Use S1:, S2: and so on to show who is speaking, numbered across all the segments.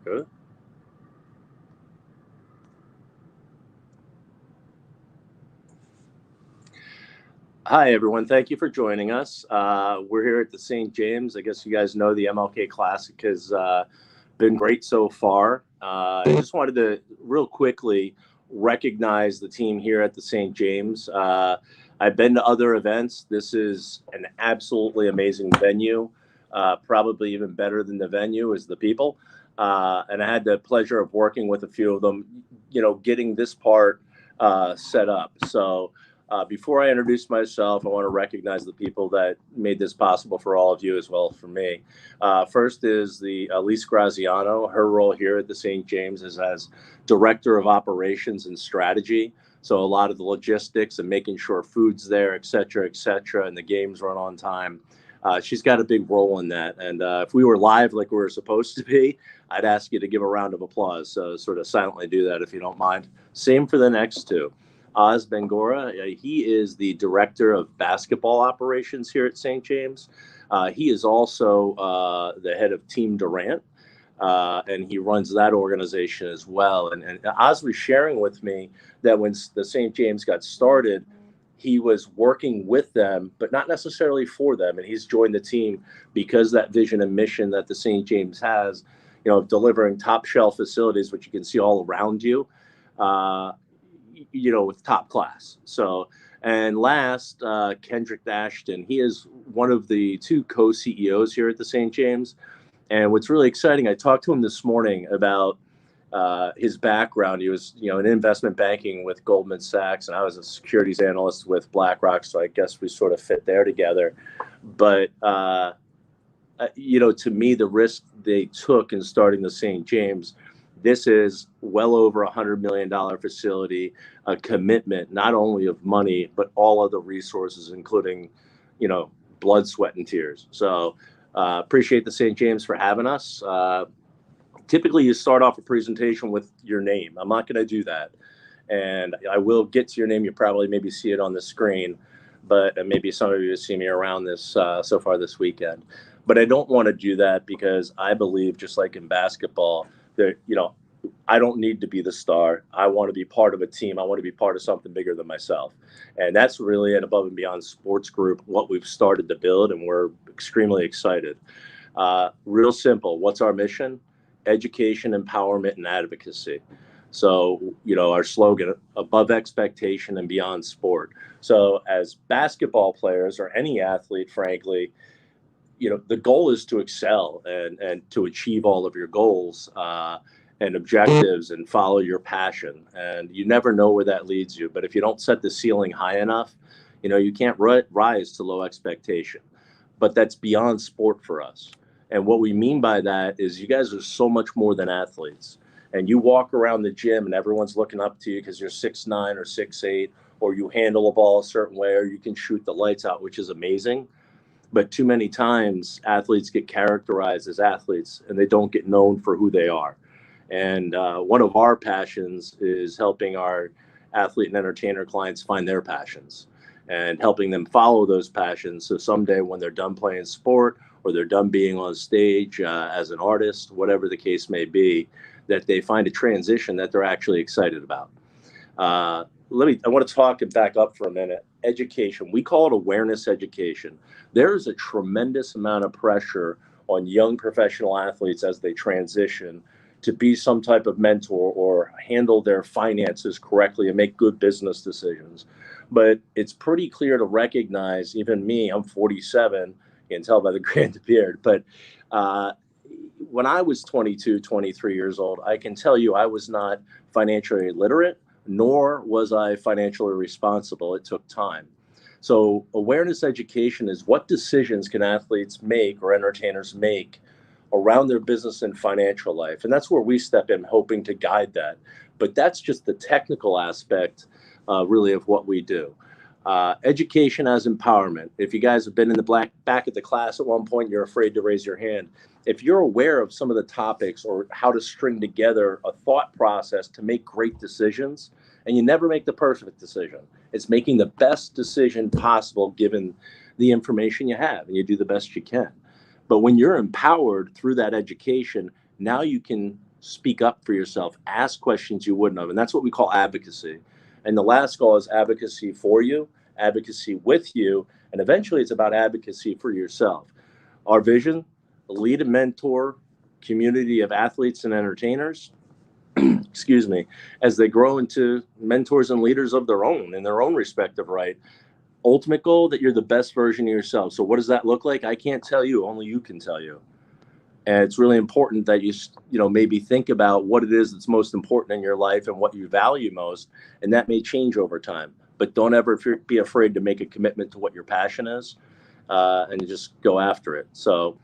S1: Good. Hi, everyone. Thank you for joining us. We're here at the St. James. I guess you guys know the MLK Classic has been great so far. I just wanted to real quickly recognize the team here at the St. James. I've been to other events. This is an absolutely amazing venue. Probably even better than the venue is the people. And I had the pleasure of working with a few of them, getting this part set up. So before I introduce myself, I want to recognize the people that made this possible for all of you as well as for me. First is the Elise Graziano. Her role here at the St. James is as Director of Operations and Strategy. So a lot of the logistics and making sure food's there, et cetera, and the games run on time. She's got a big role in that. And if we were live like we were supposed to be, I'd ask you to give a round of applause. So sort of silently do that if you don't mind. Same for the next two. Oz Bengora, he is the Director of Basketball Operations here at St. James. He is also the head of Team Durant, and he runs that organization as well. And Oz was sharing with me that when the St. James got started, he was working with them, but not necessarily for them. And he's joined the team because that vision and mission that the St. James has, of delivering top shelf facilities, which you can see all around you, with top class. So, and last, Kendrick Ashton, he is one of the two co-CEOs here at the St. James. And what's really exciting, I talked to him this morning about his background. He was, in investment banking with Goldman Sachs, and I was a securities analyst with BlackRock. So I guess we sort of fit there together. But, to me, the risk they took in starting the St. James, this is well over $100 million facility, a commitment not only of money, but all other resources, including, blood, sweat, and tears. So appreciate the St. James for having us. Typically, you start off a presentation with your name. I'm not going to do that. And I will get to your name. You probably maybe see it on the screen, but maybe some of you see me around this so far this weekend. But I don't want to do that because I believe, just like in basketball, that, I don't need to be the star. I want to be part of a team. I want to be part of something bigger than myself. And that's really an Above and Beyond Sports Group, what we've started to build, and we're extremely excited. Real simple. What's our mission? Education, empowerment, and advocacy. So, our slogan, above expectation and beyond sport. So as basketball players or any athlete, frankly, the goal is to excel and to achieve all of your goals and objectives and follow your passion. And you never know where that leads you. But if you don't set the ceiling high enough, you can't rise to low expectation. But that's beyond sport for us. And what we mean by that is you guys are so much more than athletes. And you walk around the gym and everyone's looking up to you because you're 6'9" or 6'8", or you handle a ball a certain way, or you can shoot the lights out, which is amazing. But too many times athletes get characterized as athletes and they don't get known for who they are. And one of our passions is helping our athlete and entertainer clients find their passions and helping them follow those passions. So someday when they're done playing sport or they're done being on stage as an artist, whatever the case may be, that they find a transition that they're actually excited about. I want to talk and back up for a minute. Education, we call it awareness education. There is a tremendous amount of pressure on young professional athletes as they transition to be some type of mentor or handle their finances correctly and make good business decisions. But it's pretty clear to recognize, even me, I'm 47, you can tell by the gray beard, but when I was 22, 23 years old, I can tell you I was not financially literate, nor was I financially responsible. It took time. So awareness education is what decisions can athletes make or entertainers make around their business and financial life. And that's where we step in, hoping to guide that. But that's just the technical aspect, really, of what we do. Education as empowerment. If you guys have been in the back of the class at one point, you're afraid to raise your hand. If you're aware of some of the topics or how to string together a thought process to make great decisions, and you never make the perfect decision, it's making the best decision possible given the information you have, and you do the best you can. But when you're empowered through that education, now you can speak up for yourself, ask questions you wouldn't have. And that's what we call advocacy. And the last goal is advocacy for you, advocacy with you, and eventually it's about advocacy for yourself. Our vision, lead and mentor community of athletes and entertainers, excuse me, as they grow into mentors and leaders of their own in their own respective right. Ultimate goal, that you're the best version of yourself. So what does that look like? I can't tell you, only you can tell you. And it's really important that you maybe think about what it is that's most important in your life and what you value most. And that may change over time. But don't ever be afraid to make a commitment to what your passion is, and just go after it. So,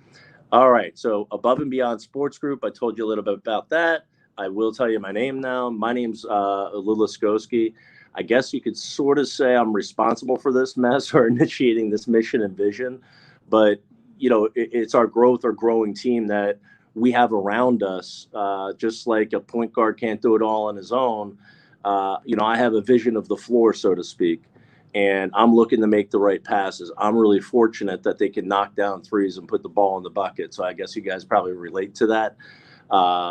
S1: all right. So Above and Beyond Sports Group, I told you a little bit about that. I will tell you my name now. My name's Olu Oluwatimi. I guess you could sort of say I'm responsible for this mess or initiating this mission and vision. But it's our growing team that we have around us. Just like a point guard can't do it all on his own. I have a vision of the floor, so to speak, and I'm looking to make the right passes. I'm really fortunate that they can knock down threes and put the ball in the bucket. So I guess you guys probably relate to that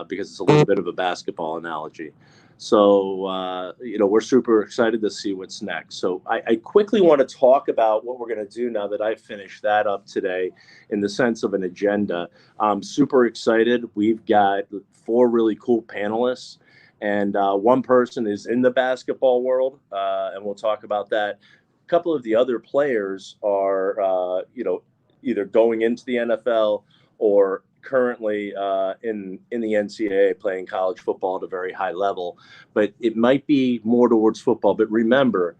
S1: because it's a little bit of a basketball analogy. So, we're super excited to see what's next. So I quickly want to talk about what we're going to do now that I've finished that up today in the sense of an agenda. I'm super excited. We've got 4 really cool panelists, and one person is in the basketball world, and we'll talk about that. A couple of the other players are, either going into the NFL or currently in the NCAA playing college football at a very high level, but it might be more towards football. But remember,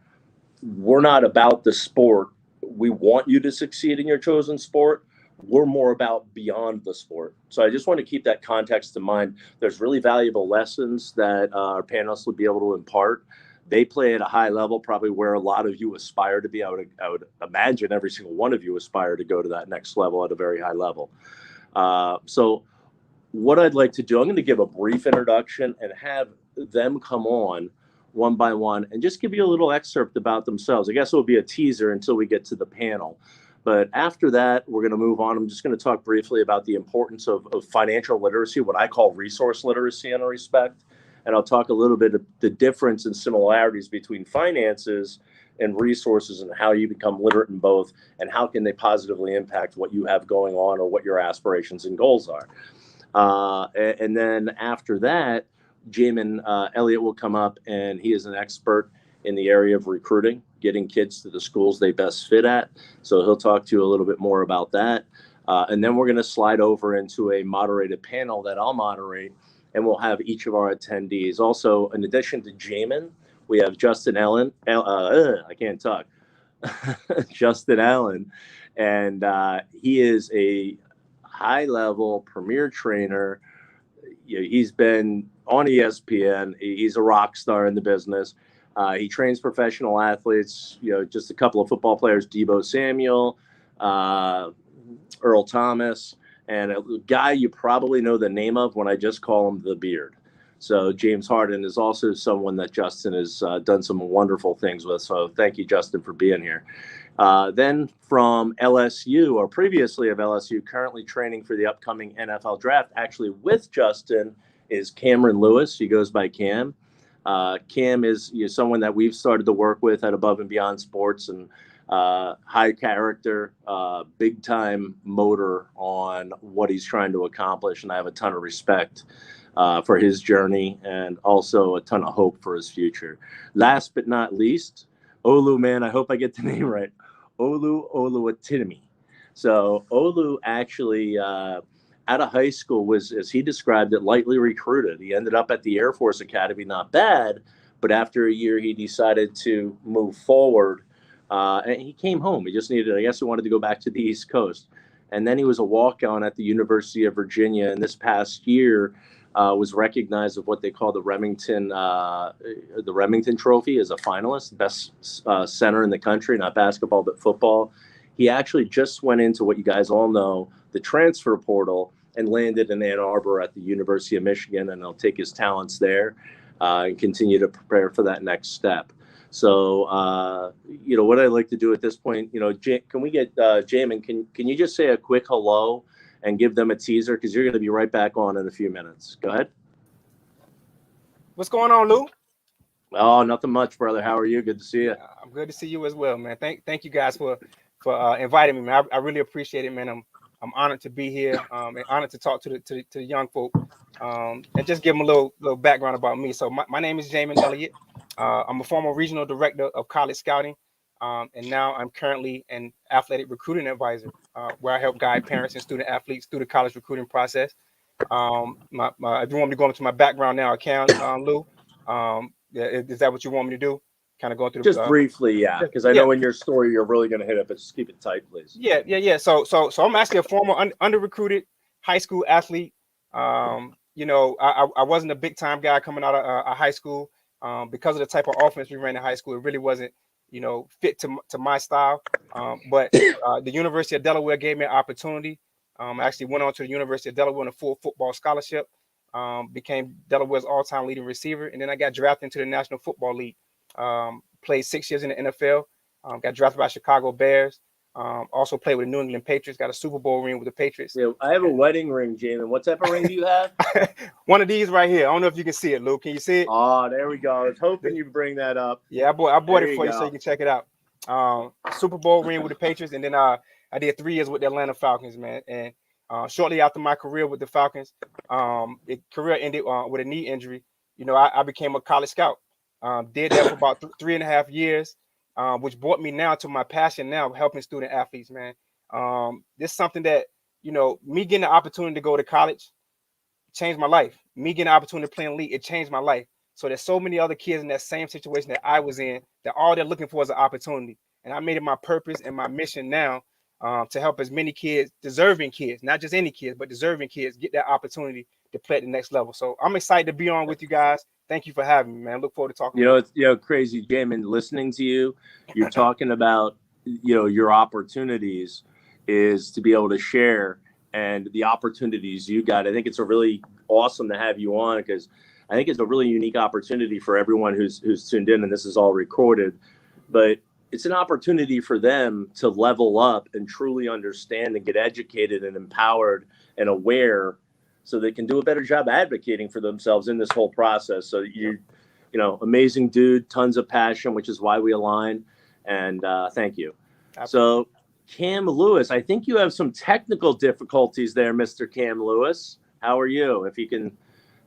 S1: we're not about the sport. We want you to succeed in your chosen sport. We're more about beyond the sport. So I just want to keep that context in mind. There's really valuable lessons that our panelists would be able to impart. They play at a high level, probably where a lot of you aspire to be. I would imagine every single one of you aspire to go to that next level at a very high level. So what I'd like to do, I'm going to give a brief introduction and have them come on one by one and just give you a little excerpt about themselves. I guess it'll be a teaser until we get to the panel. But after that, we're going to move on. I'm just going to talk briefly about the importance of financial literacy, what I call resource literacy in a respect. And I'll talk a little bit of the difference and similarities between finances and resources and how you become literate in both and how can they positively impact what you have going on or what your aspirations and goals are. And then after that, Jamin Elliott will come up, and he is an expert in the area of recruiting, getting kids to the schools they best fit at. So he'll talk to you a little bit more about that. And then we're going to slide over into a moderated panel that I'll moderate, and we'll have each of our attendees. Also, in addition to Jamin, we have Justin Allen. I can't talk. Justin Allen, and he is a high-level premier trainer. He's been on ESPN. He's a rock star in the business. He trains professional athletes. Just a couple of football players: Deebo Samuel, Earl Thomas, and a guy you probably know the name of when I just call him the Beard. So James Harden is also someone that Justin has done some wonderful things with. So thank you, Justin, for being here. Then from LSU, or previously of LSU, currently training for the upcoming NFL draft, actually with Justin, is Cameron Lewis. He goes by Cam. Cam is someone that we've started to work with at Above and Beyond Sports, and high character, big time motor on what he's trying to accomplish. And I have a ton of respect for his journey and also a ton of hope for his future. Last but not least, Olu, man, I hope I get the name right. Olu Oluwatimi. So Olu actually, out of high school, was, as he described it, lightly recruited. He ended up at the Air Force Academy, not bad, but after a year, he decided to move forward, and he came home. He just needed, I guess he wanted to go back to the East Coast. And then he was a walk-on at the University of Virginia, and this past year was recognized of what they call the Remington Trophy as a finalist, best center in the country, not basketball, but football. He actually just went into what you guys all know, the transfer portal, and landed in Ann Arbor at the University of Michigan, and he'll take his talents there and continue to prepare for that next step. So, what I'd like to do at this point, can we get Jamin, can you just say a quick hello and give them a teaser, because you're going to be right back on in a few minutes. Go ahead.
S2: What's going on, Lou?
S1: Oh, nothing much, brother. How are you? Good to see you.
S2: I'm good to see you as well, man. Thank you guys for inviting me, man. I really appreciate it, man. I'm honored to be here, and honored to talk to the young folk, and just give them a little background about me. So my name is Jamin Elliott. I'm a former regional director of college scouting, and now I'm currently an athletic recruiting advisor, where I help guide parents and student athletes through the college recruiting process. If you want me to go into my background now, I can, Lou. Yeah, is that what you want me to do? Kind of go through
S1: Just briefly, yeah, because I
S2: yeah,
S1: know in your story you're really going to hit it, but just keep it tight, please.
S2: yeah. So I'm actually a former under recruited high school athlete. I wasn't a big time guy coming out of high school, because of the type of offense we ran in high school. It really wasn't, fit to my style. But the University of Delaware gave me an opportunity. I actually went on to the University of Delaware on a full football scholarship. Became Delaware's all-time leading receiver, and then I got drafted into the National Football League. Played 6 years in the NFL. Got drafted by Chicago Bears. Also played with the New England Patriots. Got a Super Bowl ring with the Patriots.
S1: Yeah, I have a wedding ring, Jamin. What type of ring do you have?
S2: One of these right here. I don't know if you can see it, Luke. Can you see it?
S1: Oh, there we go. I was hoping you'd bring that up.
S2: Yeah, I bought
S1: There
S2: it for you so you can check it out. Super Bowl ring with the Patriots, and then I did 3 years with the Atlanta Falcons, man. And shortly after my career with the Falcons, career ended with a knee injury. I became a college scout. Did that for about 3.5 years, which brought me now to my passion now, helping student athletes, man. This is something that, me getting the opportunity to go to college changed my life. Me getting the opportunity to play in league, it changed my life. So there's so many other kids in that same situation that I was in that all they're looking for is an opportunity. And I made it my purpose and my mission now, to help as many kids, deserving kids, not just any kids, but deserving kids, get that opportunity to play at the next level. So I'm excited to be on with you guys. Thank you for having me, man. Look forward to talking.
S1: It's crazy, Jamin. Listening to you, you're talking about your opportunities is to be able to share and the opportunities you got. I think it's a really awesome to have you on because I think it's a really unique opportunity for everyone who's tuned in, and this is all recorded. But it's an opportunity for them to level up and truly understand and get educated and empowered and aware so they can do a better job advocating for themselves in this whole process. So amazing dude, tons of passion, which is why we align. And thank you. Absolutely. So Cam Lewis, I think you have some technical difficulties there, Mr. Cam Lewis. How are you? If you can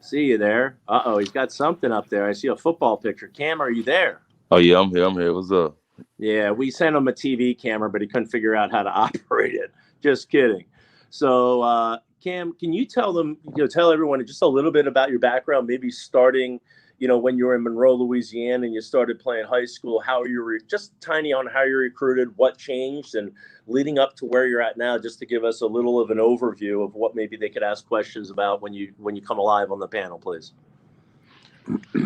S1: see you there. Uh-oh, he's got something up there. I see a football picture. Cam, are you there?
S3: Oh, yeah, I'm here. What's up?
S1: Yeah, we sent him a TV camera, but he couldn't figure out how to operate it. Just kidding. So, Cam, can you tell everyone just a little bit about your background, maybe starting, when you were in Monroe, Louisiana, and you started playing high school, how you were just tiny on how you recruited, what changed, and leading up to where you're at now, just to give us a little of an overview of what maybe they could ask questions about when you come alive on the panel, please.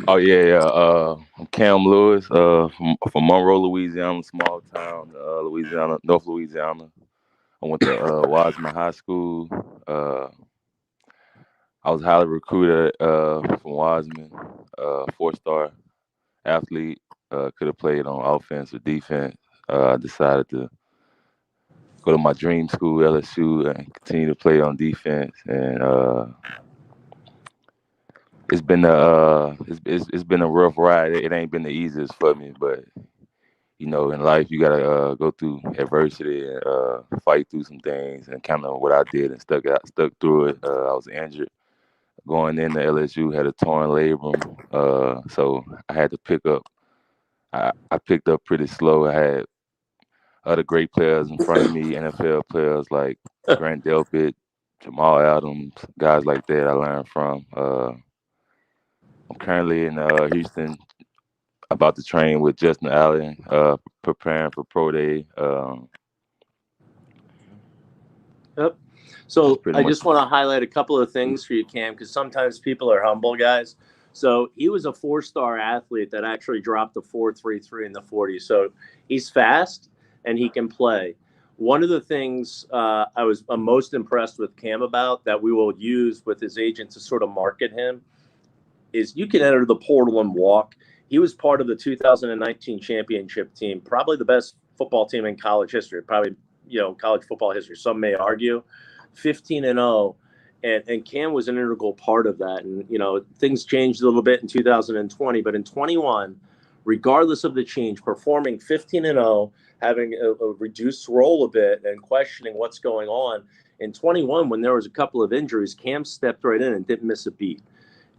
S3: Oh, yeah. I'm Cam Lewis, from Monroe, Louisiana, small town, Louisiana, North Louisiana. I went to Wiseman High School. I was highly recruited from Wiseman, 4-star athlete. Could have played on offense or defense. I decided to go to my dream school, LSU, and continue to play on defense. And it's been a rough ride. It ain't been the easiest for me, but in life you gotta go through adversity and fight through some things. And kind of what I did and stuck through it. I was injured going into LSU, had a torn labrum, so I had to pick up. I picked up pretty slow. I had other great players in front of me, NFL players like Grant Delpit, Jamal Adams, guys like that I learned from. I'm currently in Houston, about to train with Justin Allen, preparing for Pro Day.
S1: Yep. So I just want to highlight a couple of things for you, Cam, because sometimes people are humble, guys. So he was a 4-star athlete that actually dropped the 4.33 in the 40. So he's fast and he can play. One of the things I'm most impressed with Cam about that we will use with his agent to sort of market him is you can enter the portal and walk. He was part of the 2019 championship team, probably the best football team in college history, probably, college football history. Some may argue 15-0. And Cam was an integral part of that. And, you know, things changed a little bit in 2020, but in 21, regardless of the change, performing 15-0, having a reduced role a bit and questioning what's going on. In 21, when there was a couple of injuries, Cam stepped right in and didn't miss a beat.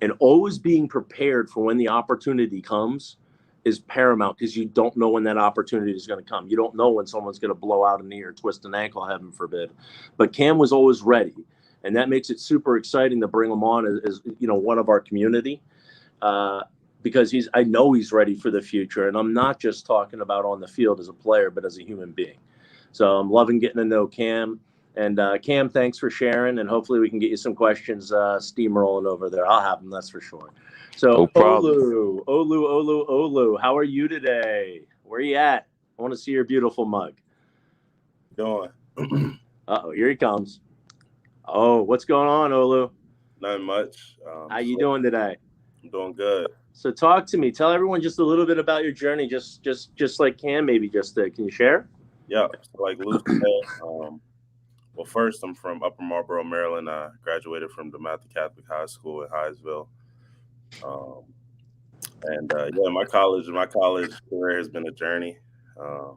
S1: And always being prepared for when the opportunity comes is paramount, because you don't know when that opportunity is going to come. You don't know when someone's going to blow out a knee or twist an ankle, heaven forbid. But Cam was always ready. And that makes it super exciting to bring him on as you know, one of our community, because I know he's ready for the future. And I'm not just talking about on the field as a player, but as a human being. So I'm loving getting to know Cam. And Cam, thanks for sharing. And hopefully we can get you some questions steamrolling over there. I'll have them, that's for sure. So
S3: No problem.
S1: Olu, how are you today? Where are you at? I want to see your beautiful mug.
S4: Going.
S1: Uh-oh, here he comes. Oh, what's going on, Olu?
S4: Not much.
S1: How you doing today?
S4: I'm doing good.
S1: So talk to me. Tell everyone just a little bit about your journey, just like Cam, maybe just can you share?
S4: Yeah. So like Luke said, well, first I'm from Upper Marlboro, Maryland. I graduated from DeMatha Catholic High School in Hyattsville. Yeah, my college career has been a journey. I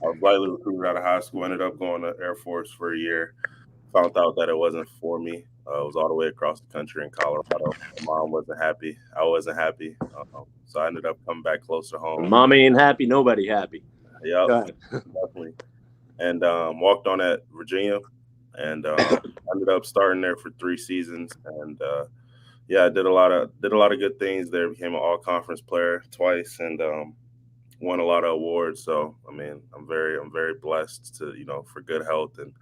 S4: was lightly recruited out of high school. Ended up going to Air Force for a year. Found out that it wasn't for me. It was all the way across the country in Colorado. My mom wasn't happy. I wasn't happy. So I ended up coming back close to home.
S1: Mama ain't happy, nobody happy.
S4: Yep, definitely. And walked on at Virginia, and ended up starting there for 3 seasons. And yeah, I did a lot of good things there. Became an all-conference player twice, and won a lot of awards. So I mean, I'm very blessed to, you know, for good health and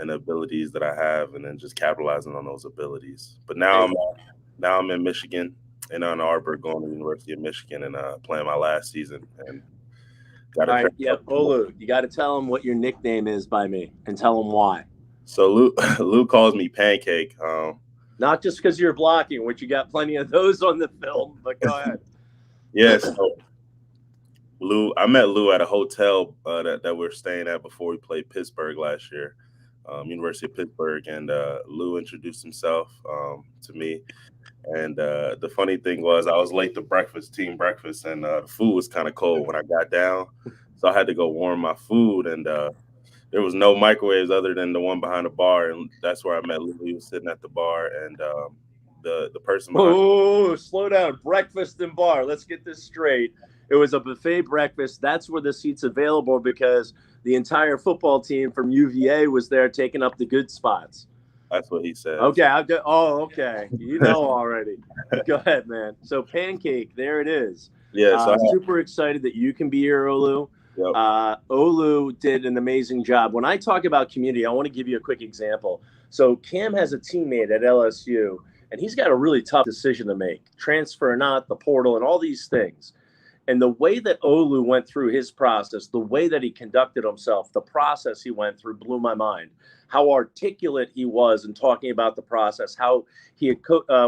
S4: the abilities that I have, and then just capitalizing on those abilities. But now I'm in Michigan, in Ann Arbor, going to the University of Michigan, and playing my last season. And
S1: all right, yeah, Olu, you got to tell them what your nickname is by me, and tell them why.
S4: So Lou calls me Pancake.
S1: Not just because you're blocking, which you got plenty of those on the film, but go ahead.
S4: Yes. Yeah, so I met Lou at a hotel that we were staying at before we played Pittsburgh last year. University of Pittsburgh, and Lou introduced himself to me. And the funny thing was, I was late to team breakfast, and the food was kind of cold when I got down, so I had to go warm my food. And there was no microwaves other than the one behind the bar, and that's where I met Lou. He was sitting at the bar, and the person.
S1: Slow down! Breakfast and bar. Let's get this straight. It was a buffet breakfast. That's where the seats available, because the entire football team from UVA was there taking up the good spots.
S4: That's what he said.
S1: Okay. Okay. You know already. Go ahead, man. So Pancake, there it is.
S4: Yeah. So
S1: I'm super excited that you can be here, Olu. Yep. Olu did an amazing job. When I talk about community, I want to give you a quick example. So Cam has a teammate at LSU, and he's got a really tough decision to make. Transfer or not, the portal, and all these things. And the way that Olu went through his process, the way that he conducted himself, the process he went through blew my mind. How articulate he was in talking about the process, how he had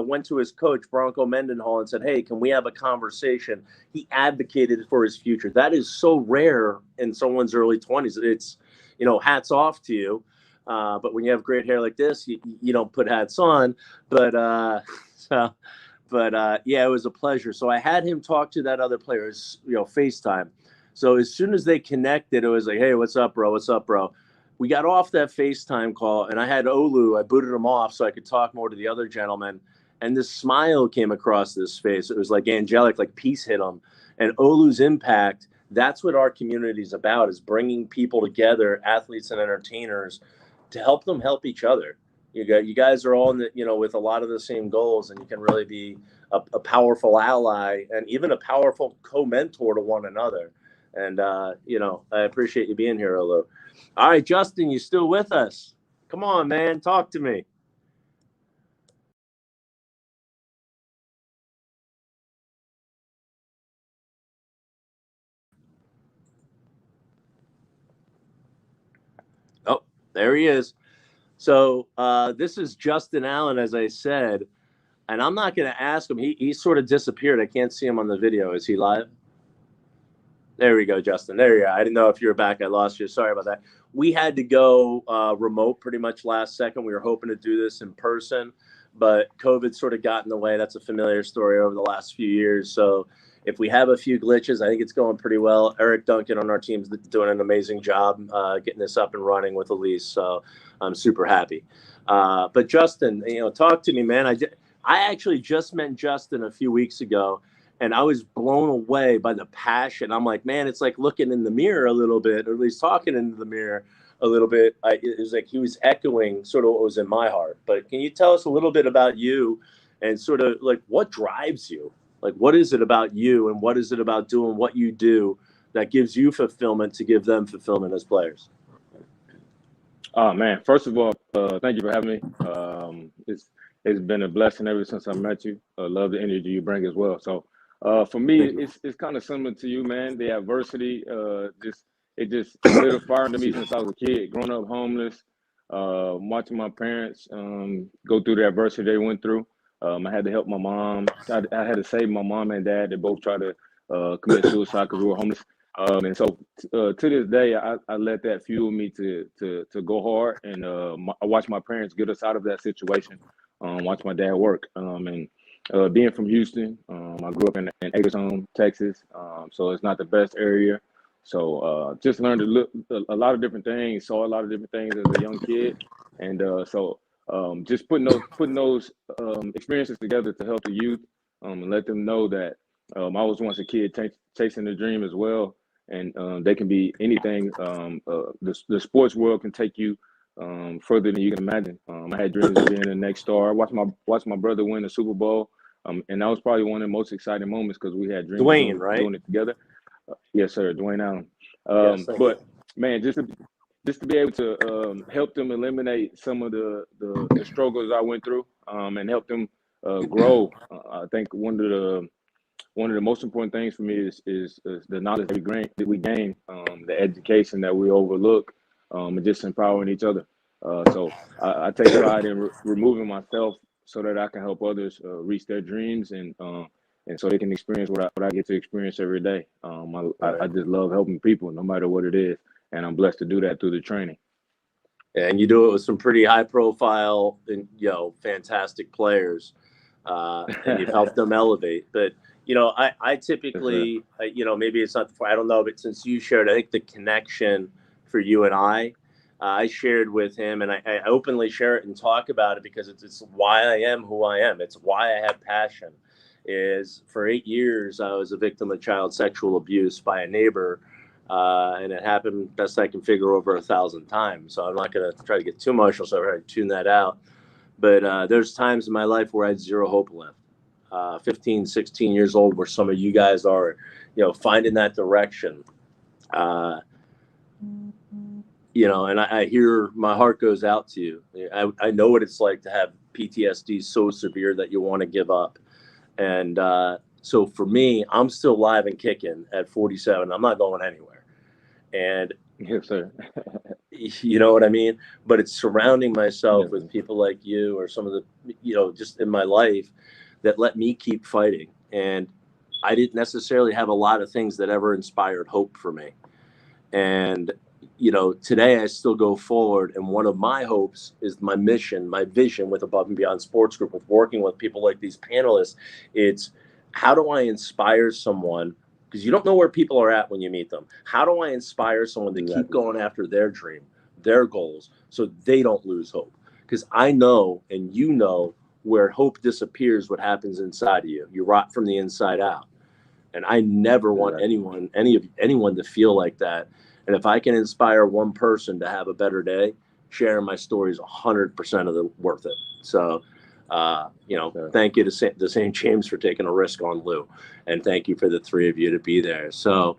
S1: went to his coach, Bronco Mendenhall, and said, hey, can we have a conversation? He advocated for his future. That is so rare in someone's early 20s. It's, you know, hats off to you. But when you have great hair like this, you don't put hats on. But yeah, it was a pleasure. So I had him talk to that other player, you know, FaceTime. So as soon as they connected, it was like, hey, what's up, bro? What's up, bro? We got off that FaceTime call, and I had Olu. I booted him off so I could talk more to the other gentleman. And this smile came across his face. It was like angelic, like peace hit him. And Olu's impact, that's what our community is about, is bringing people together, athletes and entertainers, to help them help each other. You guys are all in the, you know, with a lot of the same goals, and you can really be a powerful ally and even a powerful co-mentor to one another. And, you know, I appreciate you being here, Olu. All right, Justin, you still with us? Come on, man. Talk to me. Oh, there he is. So this is Justin Allen, as I said, and I'm not going to ask him. He sort of disappeared. I can't see him on the video. Is he live? There we go, Justin. There you are. I didn't know if you were back. I lost you. Sorry about that. We had to go remote pretty much last second. We were hoping to do this in person, but COVID sort of got in the way. That's a familiar story over the last few years. So if we have a few glitches, I think it's going pretty well. Eric Duncan on our team's doing an amazing job getting this up and running with Elise. So I'm super happy. But Justin, talk to me, man. I actually just met Justin a few weeks ago, and I was blown away by the passion. I'm like, man, it's like looking in the mirror a little bit, or at least talking into the mirror a little bit. It was like he was echoing sort of what was in my heart. But can you tell us a little bit about you and sort of like what drives you? Like, what is it about you, and what is it about doing what you do that gives you fulfillment to give them fulfillment as players?
S5: Oh man! First of all, thank you for having me. It's been a blessing ever since I met you. I love the energy you bring as well. So, for me, it's kind of similar to you, man. The adversity, it just lit a fire into me since I was a kid. Growing up homeless, watching my parents go through the adversity they went through. I had to help my mom. I had to save my mom and dad. They both tried to commit suicide because we were homeless. And so to this day, I let that fuel me to go hard. And I watched my parents get us out of that situation. Watch my dad work. And being from Houston, I grew up in Acres, Texas. So it's not the best area. So just learned a lot of different things, saw a lot of different things as a young kid. And just putting those experiences together to help the youth and let them know that I was once a kid chasing the dream as well. And they can be anything. The sports world can take you further than you can imagine. I had dreams of being the next star. I watched my brother win the Super Bowl, and that was probably one of the most exciting moments because we had dreams of doing it together. Yes, sir, Dwayne Allen.
S1: Yes,
S5: but man, just to be able to help them eliminate some of the struggles I went through, and help them grow. I think one of the most important things for me is the knowledge that we gain, the education that we overlook, and just empowering each other. So I take pride in removing myself so that I can help others reach their dreams and so they can experience what I get to experience every day. I just love helping people, no matter what it is, and I'm blessed to do that through the training.
S1: And you do it with some pretty high profile and fantastic players, and you've helped them elevate. But I typically, maybe it's not, I don't know, but since you shared, I think the connection for you and I shared with him, and I openly share it and talk about it because it's why I am who I am. It's why I have passion. Is for 8 years, I was a victim of child sexual abuse by a neighbor, and it happened, best I can figure, over 1,000 times. So I'm not going to try to get too emotional, so I try to tune that out. But there's times in my life where I had zero hope left. 15, 16 years old, where some of you guys are, finding that direction. And I hear, my heart goes out to you. I know what it's like to have PTSD so severe that you want to give up. And so for me, I'm still live and kicking at 47. I'm not going anywhere. And
S5: yes, sir.
S1: You know what I mean? But it's surrounding myself with people like you, or some of the, just in my life, that let me keep fighting. And I didn't necessarily have a lot of things that ever inspired hope for me. And, today I still go forward. And one of my hopes is my mission, my vision with Above and Beyond Sports Group, with working with people like these panelists. It's, how do I inspire someone? Because you don't know where people are at when you meet them. How do I inspire someone to keep going after their dream, their goals, so they don't lose hope? Because I know, and where hope disappears, what happens inside of you. You rot from the inside out. And I never want anyone to feel like that. And if I can inspire one person to have a better day, sharing my story is 100% of the worth it. So, thank you to St. James for taking a risk on Lou. And thank you for the three of you to be there. So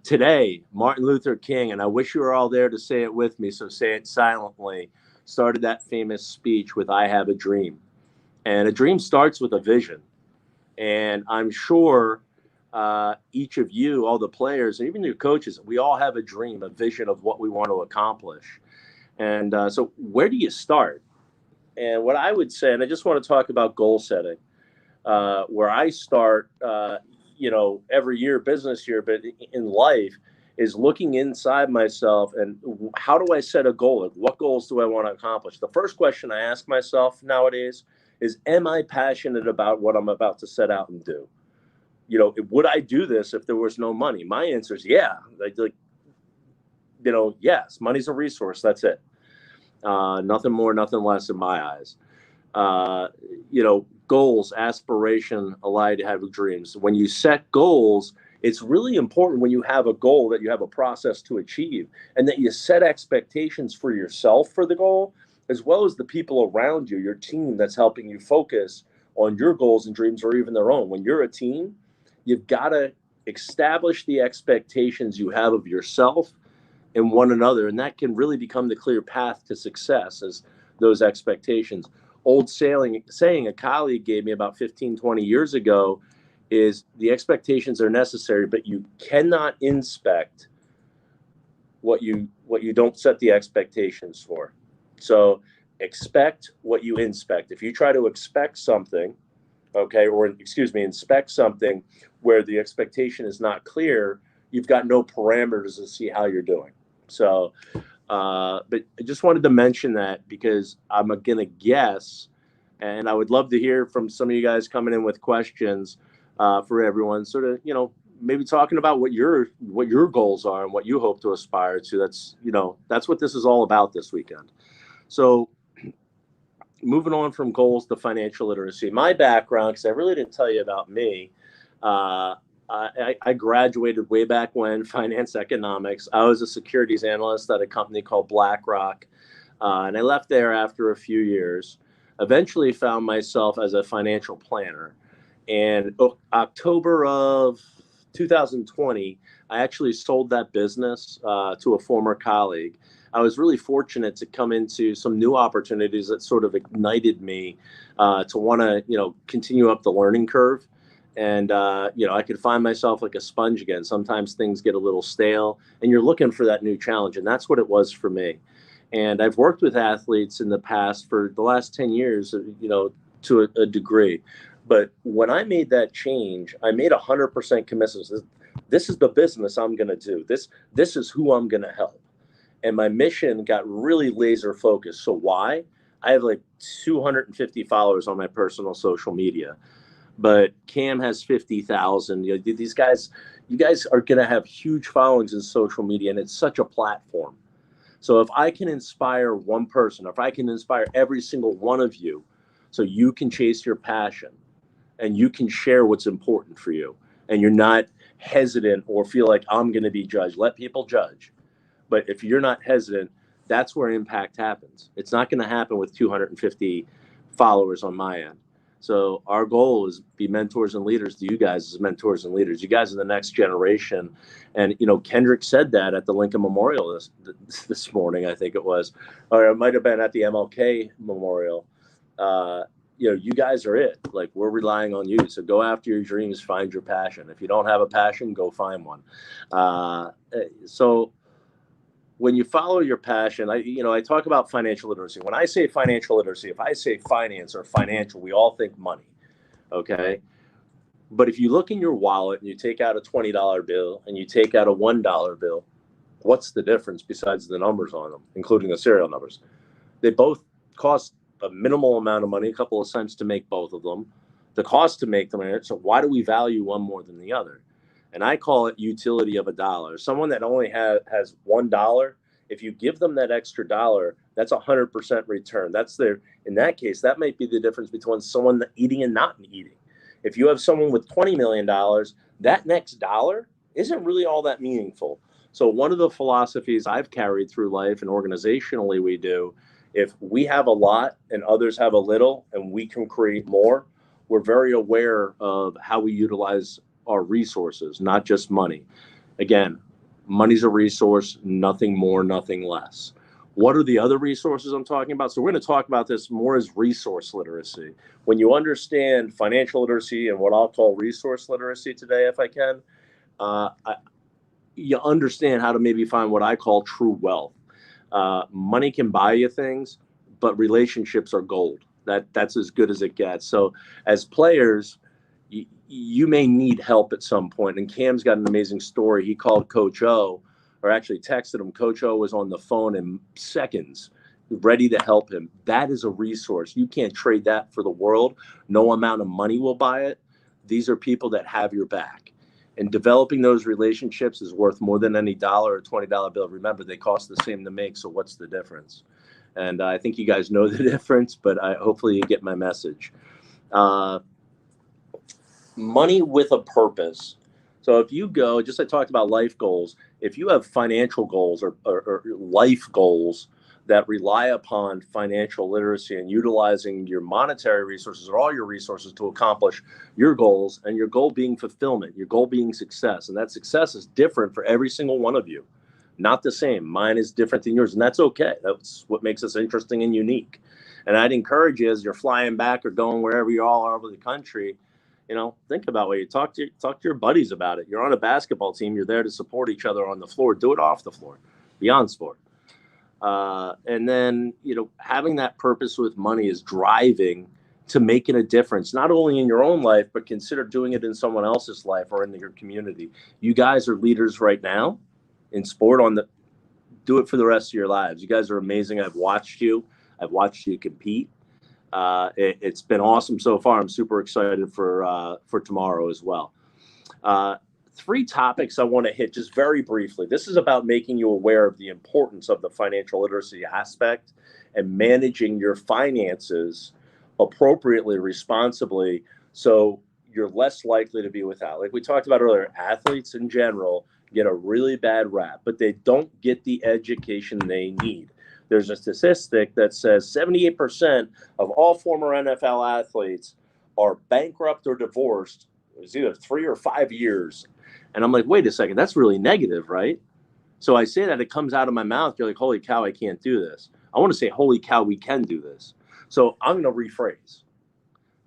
S1: today, Martin Luther King, and I wish you were all there to say it with me, so say it silently, started that famous speech with, "I have a dream." And a dream starts with a vision. And I'm sure each of you, all the players, and even your coaches, we all have a dream, a vision of what we want to accomplish. And so where do you start? And what I would say, and I just want to talk about goal setting, where I start, every year, business year, but in life, is looking inside myself and how do I set a goal? Like, what goals do I want to accomplish? The first question I ask myself nowadays is, am I passionate about what I'm about to set out and do? Would I do this if there was no money? My answer is yeah. Yes, money's a resource. That's it. Nothing more, nothing less in my eyes. Goals, aspiration, ally to have dreams. When you set goals, it's really important when you have a goal that you have a process to achieve and that you set expectations for yourself for the goal, as well as the people around you, your team that's helping you focus on your goals and dreams or even their own. When you're a team, you've got to establish the expectations you have of yourself and one another. And that can really become the clear path to success as those expectations. Old saying a colleague gave me about 15, 20 years ago is the expectations are necessary, but you cannot inspect what you don't set the expectations for. So expect what you inspect. If you try to expect something, inspect something where the expectation is not clear, you've got no parameters to see how you're doing. So, but I just wanted to mention that because I'm going to guess, and I would love to hear from some of you guys coming in with questions for everyone, sort of, maybe talking about what your goals are and what you hope to aspire to. That's what this is all about this weekend. So moving on from goals to financial literacy, my background, because I really didn't tell you about me, I graduated way back when, finance economics. I was a securities analyst at a company called BlackRock, and I left there after a few years. Eventually found myself as a financial planner. And October of 2020, I actually sold that business to a former colleague. I was really fortunate to come into some new opportunities that sort of ignited me to want to, continue up the learning curve. And, I could find myself like a sponge again. Sometimes things get a little stale and you're looking for that new challenge. And that's what it was for me. And I've worked with athletes in the past for the last 10 years, to a degree. But when I made that change, I made 100% commitment. This is the business I'm going to do. This is who I'm going to help. And my mission got really laser focused. So why? I have like 250 followers on my personal social media, but Cam has 50,000. These guys, you guys are going to have huge followings in social media, and it's such a platform. So if I can inspire one person, if I can inspire every single one of you, so you can chase your passion and you can share what's important for you, and you're not hesitant or feel like I'm going to be judged. Let people judge. But if you're not hesitant, that's where impact happens. It's not going to happen with 250 followers on my end. So our goal is be mentors and leaders to you guys as mentors and leaders. You guys are the next generation. And, Kendrick said that at the Lincoln Memorial this morning, I think it was, or it might have been at the MLK Memorial. You guys are it. Like, we're relying on you. So go after your dreams, find your passion. If you don't have a passion, go find one. So when you follow your passion, I talk about financial literacy. When I say financial literacy, if I say finance or financial, we all think money, okay? But if you look in your wallet and you take out a $20 bill and you take out a $1 bill, what's the difference besides the numbers on them, including the serial numbers? They both cost a minimal amount of money, a couple of cents to make both of them. The cost to make them, so why do we value one more than the other? And I call it utility of a dollar. Someone that only has $1, if you give them that extra dollar, that's 100% return. In that case, that might be the difference between someone eating and not eating. If you have someone with $20 million, that next dollar isn't really all that meaningful. So one of the philosophies I've carried through life, and organizationally we do, if we have a lot and others have a little and we can create more, we're very aware of how we utilize our resources, not just money. Again, money's a resource, nothing more, nothing less. What are the other resources I'm talking about? So we're going to talk about this more as resource literacy. When you understand financial literacy and what I'll call resource literacy today, if I can, you understand how to maybe find what I call true wealth. Money can buy you things, but relationships are gold. That's as good as it gets. So as players, you may need help at some point. And Cam's got an amazing story. He called Coach O, or actually texted him. Coach O was on the phone in seconds, ready to help him. That is a resource. You can't trade that for the world. No amount of money will buy it. These are people that have your back. And developing those relationships is worth more than any dollar or $20 bill. Remember, they cost the same to make, so what's the difference? And I think you guys know the difference, but hopefully you get my message. Money with a purpose. So if you go, just I talked about life goals, if you have financial goals or life goals that rely upon financial literacy and utilizing your monetary resources or all your resources to accomplish your goals, and your goal being fulfillment, your goal being success, and that success is different for every single one of you. Not the same. Mine is different than yours, and that's okay. That's what makes us interesting and unique. And I'd encourage you, as you're flying back or going wherever you all are over the country, think about what you talk to your buddies about it. You're on a basketball team. You're there to support each other on the floor. Do it off the floor, beyond sport. And then, having that purpose with money is driving to making a difference, not only in your own life, but consider doing it in someone else's life or in your community. You guys are leaders right now in sport. Do it for the rest of your lives. You guys are amazing. I've watched you compete. It's been awesome so far. I'm super excited for tomorrow as well. 3 topics I want to hit just very briefly. This is about making you aware of the importance of the financial literacy aspect and managing your finances appropriately, responsibly, so you're less likely to be without. Like we talked about earlier, athletes in general get a really bad rap, but they don't get the education they need. There's a statistic that says 78% of all former NFL athletes are bankrupt or divorced. It was either 3 or 5 years. And I'm like, wait a second, that's really negative, right? So I say that, it comes out of my mouth. You're like, holy cow, I can't do this. I want to say, holy cow, we can do this. So I'm going to rephrase.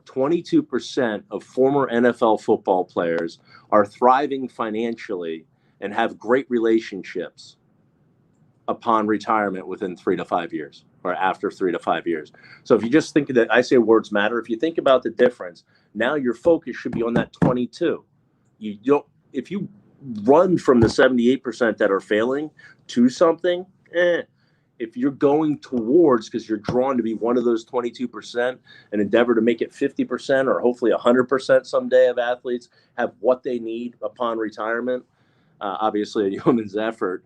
S1: 22% of former NFL football players are thriving financially and have great relationships upon retirement within 3 to 5 years, or after 3 to 5 years. So if you just think that, I say words matter. If you think about the difference, now your focus should be on that 22. If you run from the 78% that are failing to something, if you're going towards, because you're drawn to be one of those 22% and endeavor to make it 50% or hopefully 100% someday of athletes have what they need upon retirement, obviously a yeoman's effort,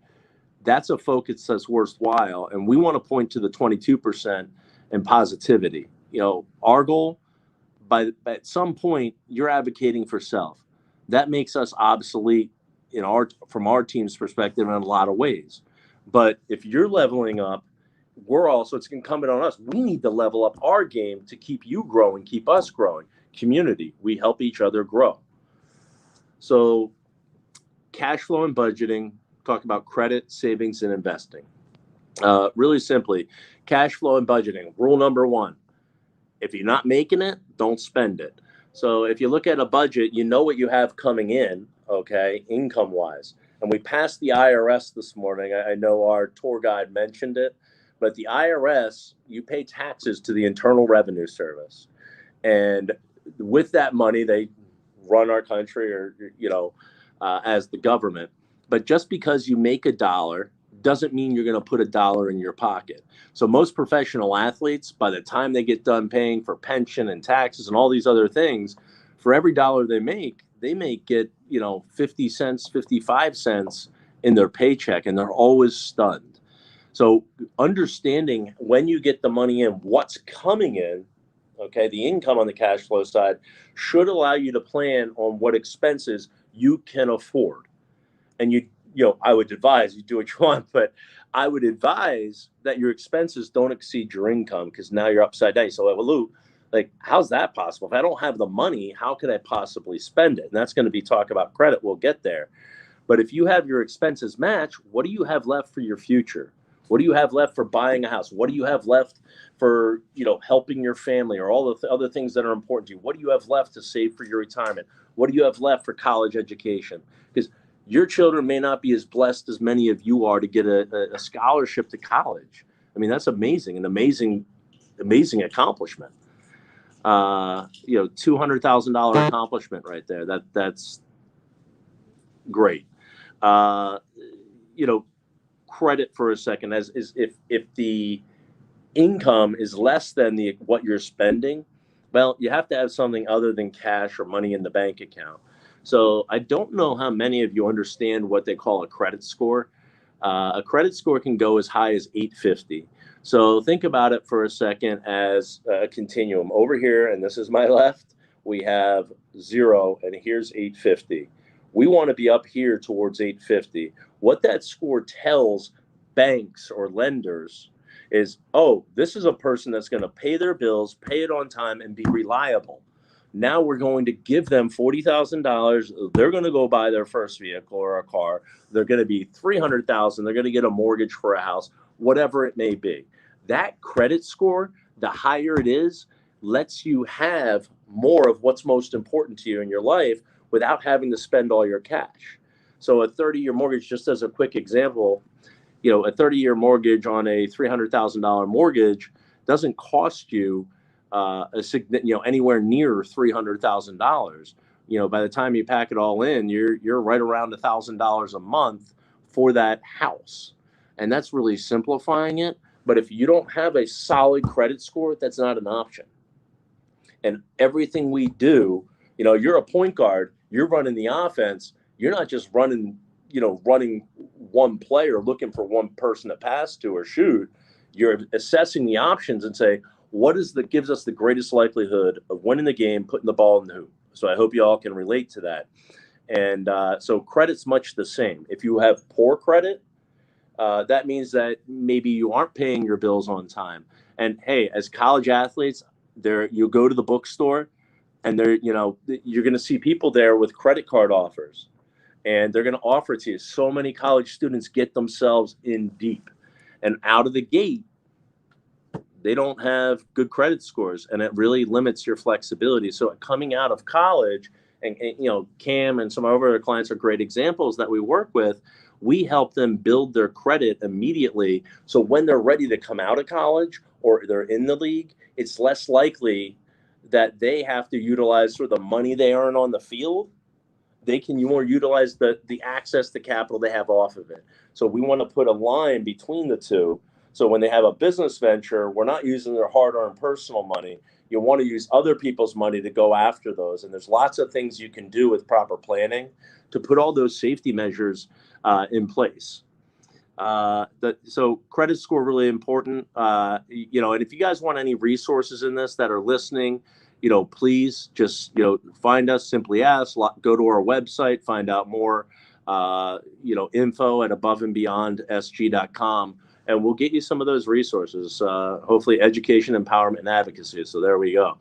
S1: that's a focus that's worthwhile. And we want to point to the 22% and positivity. Our goal, at some point, you're advocating for self. That makes us obsolete from our team's perspective in a lot of ways. But if you're leveling up, it's incumbent on us. We need to level up our game to keep you growing, keep us growing. Community, we help each other grow. So cash flow and budgeting, talk about credit, savings, and investing. Really simply, cash flow and budgeting. Rule number 1, if you're not making it, don't spend it. So if you look at a budget, you know what you have coming in, okay, income-wise. And we passed the IRS this morning. I know our tour guide mentioned it, but the IRS, you pay taxes to the Internal Revenue Service. And with that money, they run our country as the government. But just because you make $1 doesn't mean you're going to put $1 in your pocket. So most professional athletes, by the time they get done paying for pension and taxes and all these other things, for every $1 they may get 50 cents, 55 cents in their paycheck, and they're always stunned. So understanding when you get the money in, what's coming in, okay, the income on the cash flow side should allow you to plan on what expenses you can afford. And I would advise you do what you want, but I would advise that your expenses don't exceed your income, because now you're upside down. So, well, Lou, how's that possible? If I don't have the money, how could I possibly spend it? And that's going to be talk about credit. We'll get there. But if you have your expenses match, what do you have left for your future? What do you have left for buying a house? What do you have left for, helping your family or all the other things that are important to you? What do you have left to save for your retirement? What do you have left for college education? Because your children may not be as blessed as many of you are to get a scholarship to college. I mean, that's amazing, an amazing accomplishment. $200,000 accomplishment right there. That's great. Credit for a second as is if the income is less than what you're spending, well, you have to have something other than cash or money in the bank account. So I don't know how many of you understand what they call a credit score. A credit score can go as high as 850. So think about it for a second as a continuum. Over here, and this is my left, we have 0, and here's 850. We want to be up here towards 850. What that score tells banks or lenders is, oh, this is a person that's going to pay their bills, pay it on time, and be reliable. Now we're going to give them $40,000. They're going to go buy their first vehicle or a car. They're going to be $300,000. They're going to get a mortgage for a house, whatever it may be. That credit score, the higher it is, lets you have more of what's most important to you in your life without having to spend all your cash. So a 30-year mortgage, just as a quick example, a 30-year mortgage on a $300,000 mortgage doesn't cost you anywhere near $300,000. By the time you pack it all in, you're right around $1,000 a month for that house, and that's really simplifying it. But if you don't have a solid credit score, that's not an option. And everything we do, you're a point guard, you're running the offense. You're not just running one play or looking for one person to pass to or shoot. You're assessing the options and say, what is that gives us the greatest likelihood of winning the game, putting the ball in the hoop? So I hope you all can relate to that. And so credit's much the same. If you have poor credit, that means that maybe you aren't paying your bills on time. And hey, as college athletes, you go to the bookstore, and you're going to see people there with credit card offers, and they're going to offer it to you. So many college students get themselves in deep, and out of the gate, they don't have good credit scores, and it really limits your flexibility. So coming out of college, and Cam and some of our other clients are great examples that we work with. We help them build their credit immediately. So when they're ready to come out of college or they're in the league, it's less likely that they have to utilize sort of the money they earn on the field. They can more utilize the access to capital they have off of it. So we want to put a line between the two. So when they have a business venture, we're not using their hard-earned personal money. You want to use other people's money to go after those. And there's lots of things you can do with proper planning to put all those safety measures in place. So credit score really important. And if you guys want any resources in this that are listening, please just find us. Simply ask. Go to our website, find out more. Info at aboveandbeyondsg.com, and we'll get you some of those resources. Hopefully, education, empowerment, and advocacy. So there we go.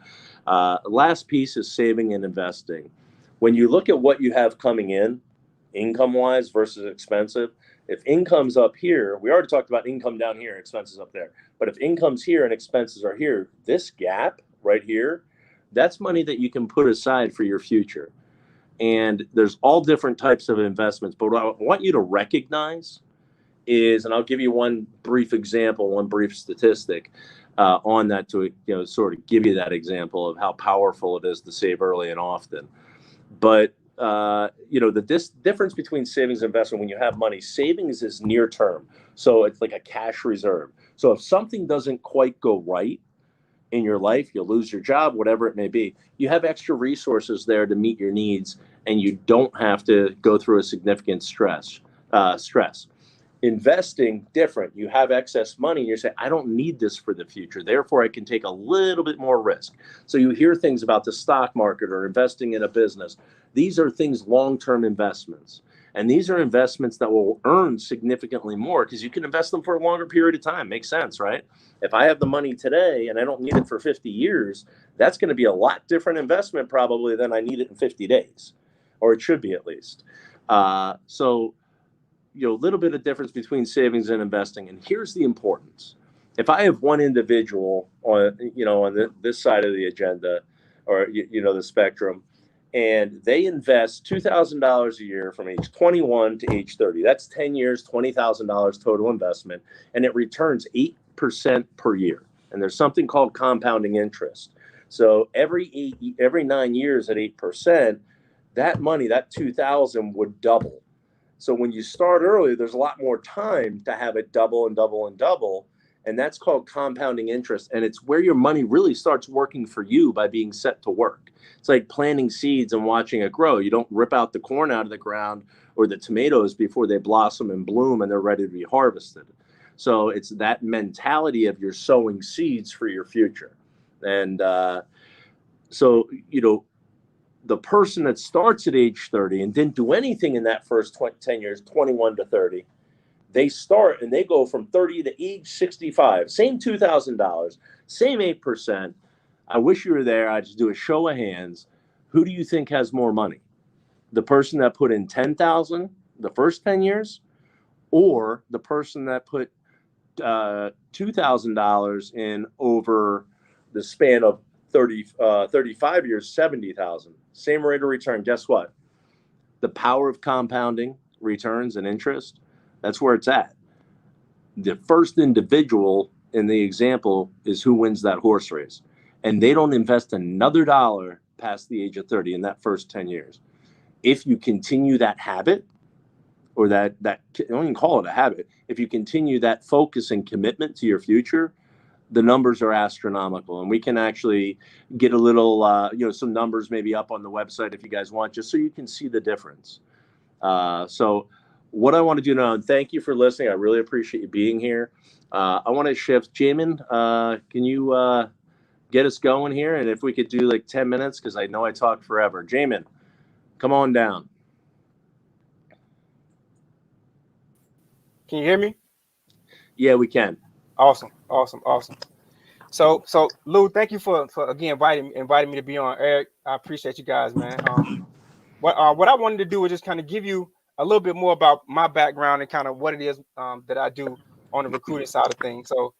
S1: Last piece is saving and investing. When you look at what you have coming in, income-wise versus expensive, if income's up here, we already talked about income down here, expenses up there. But if income's here and expenses are here, this gap right here, that's money that you can put aside for your future. And there's all different types of investments. But what I want you to recognize is, and I'll give you one brief example, one brief statistic on that to sort of give you that example of how powerful it is to save early and often. But the difference between savings and investment, when you have money, savings is near term. So it's like a cash reserve. So if something doesn't quite go right in your life, you'll lose your job, whatever it may be, you have extra resources there to meet your needs, and you don't have to go through a significant stress. Investing, different. You have excess money and you say, I don't need this for the future. Therefore, I can take a little bit more risk. So you hear things about the stock market or investing in a business. These are things, long-term investments. And these are investments that will earn significantly more because you can invest them for a longer period of time. Makes sense, right? If I have the money today and I don't need it for 50 years, that's going to be a lot different investment probably than I need it in 50 days, or it should be at least. So a little bit of difference between savings and investing. And here's the importance. If I have one individual on this side of the agenda or, the spectrum, and they invest $2,000 a year from age 21 to age 30, that's 10 years, $20,000 total investment, and it returns 8% per year. And there's something called compounding interest. So every 9 years at 8%, that money, that 2,000 would double. So when you start early, there's a lot more time to have it double and double and double. And that's called compounding interest. And it's where your money really starts working for you by being set to work. It's like planting seeds and watching it grow. You don't rip out the corn out of the ground or the tomatoes before they blossom and bloom and they're ready to be harvested. So it's that mentality of you're sowing seeds for your future. And so, the person that starts at age 30 and didn't do anything in that first 10 years, 21 to 30, they start and they go from 30 to age 65, same $2,000, same 8%. I wish you were there. I just do a show of hands. Who do you think has more money? The person that put in 10,000 the first 10 years, or the person that put $2,000 in over the span of 35 years, 70,000, same rate of return. Guess what? The power of compounding returns and interest, that's where it's at. The first individual in the example is who wins that horse race. And they don't invest another dollar past the age of 30 in that first 10 years. If you continue that habit, or that I don't even call it a habit, if you continue that focus and commitment to your future, the numbers are astronomical. And we can actually get a little, some numbers maybe up on the website if you guys want, just so you can see the difference. So what I want to do now, and thank you for listening. I really appreciate you being here. I want to shift. Jamin, can you get us going here? And if we could do like 10 minutes, because I know I talked forever. Jamin, come on down.
S2: Can you hear me?
S1: Yeah, we can.
S2: Awesome. So Lou, thank you for again inviting me to be on. Eric, I appreciate you guys, man. What I wanted to do is just kind of give you a little bit more about my background and kind of what it is that I do on the recruiting side of things. So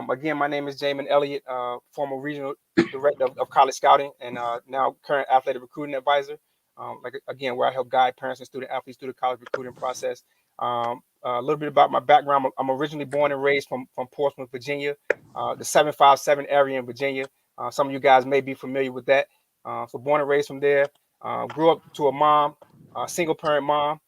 S2: again, my name is Jamin Elliott, former regional director of college scouting and now current athletic recruiting advisor. Where I help guide parents and student athletes through the college recruiting process. A little bit about my background. I'm originally born and raised from Portsmouth, Virginia, the 757 area in Virginia. Some of you guys may be familiar with that. So born and raised from there. Grew up to a single parent mom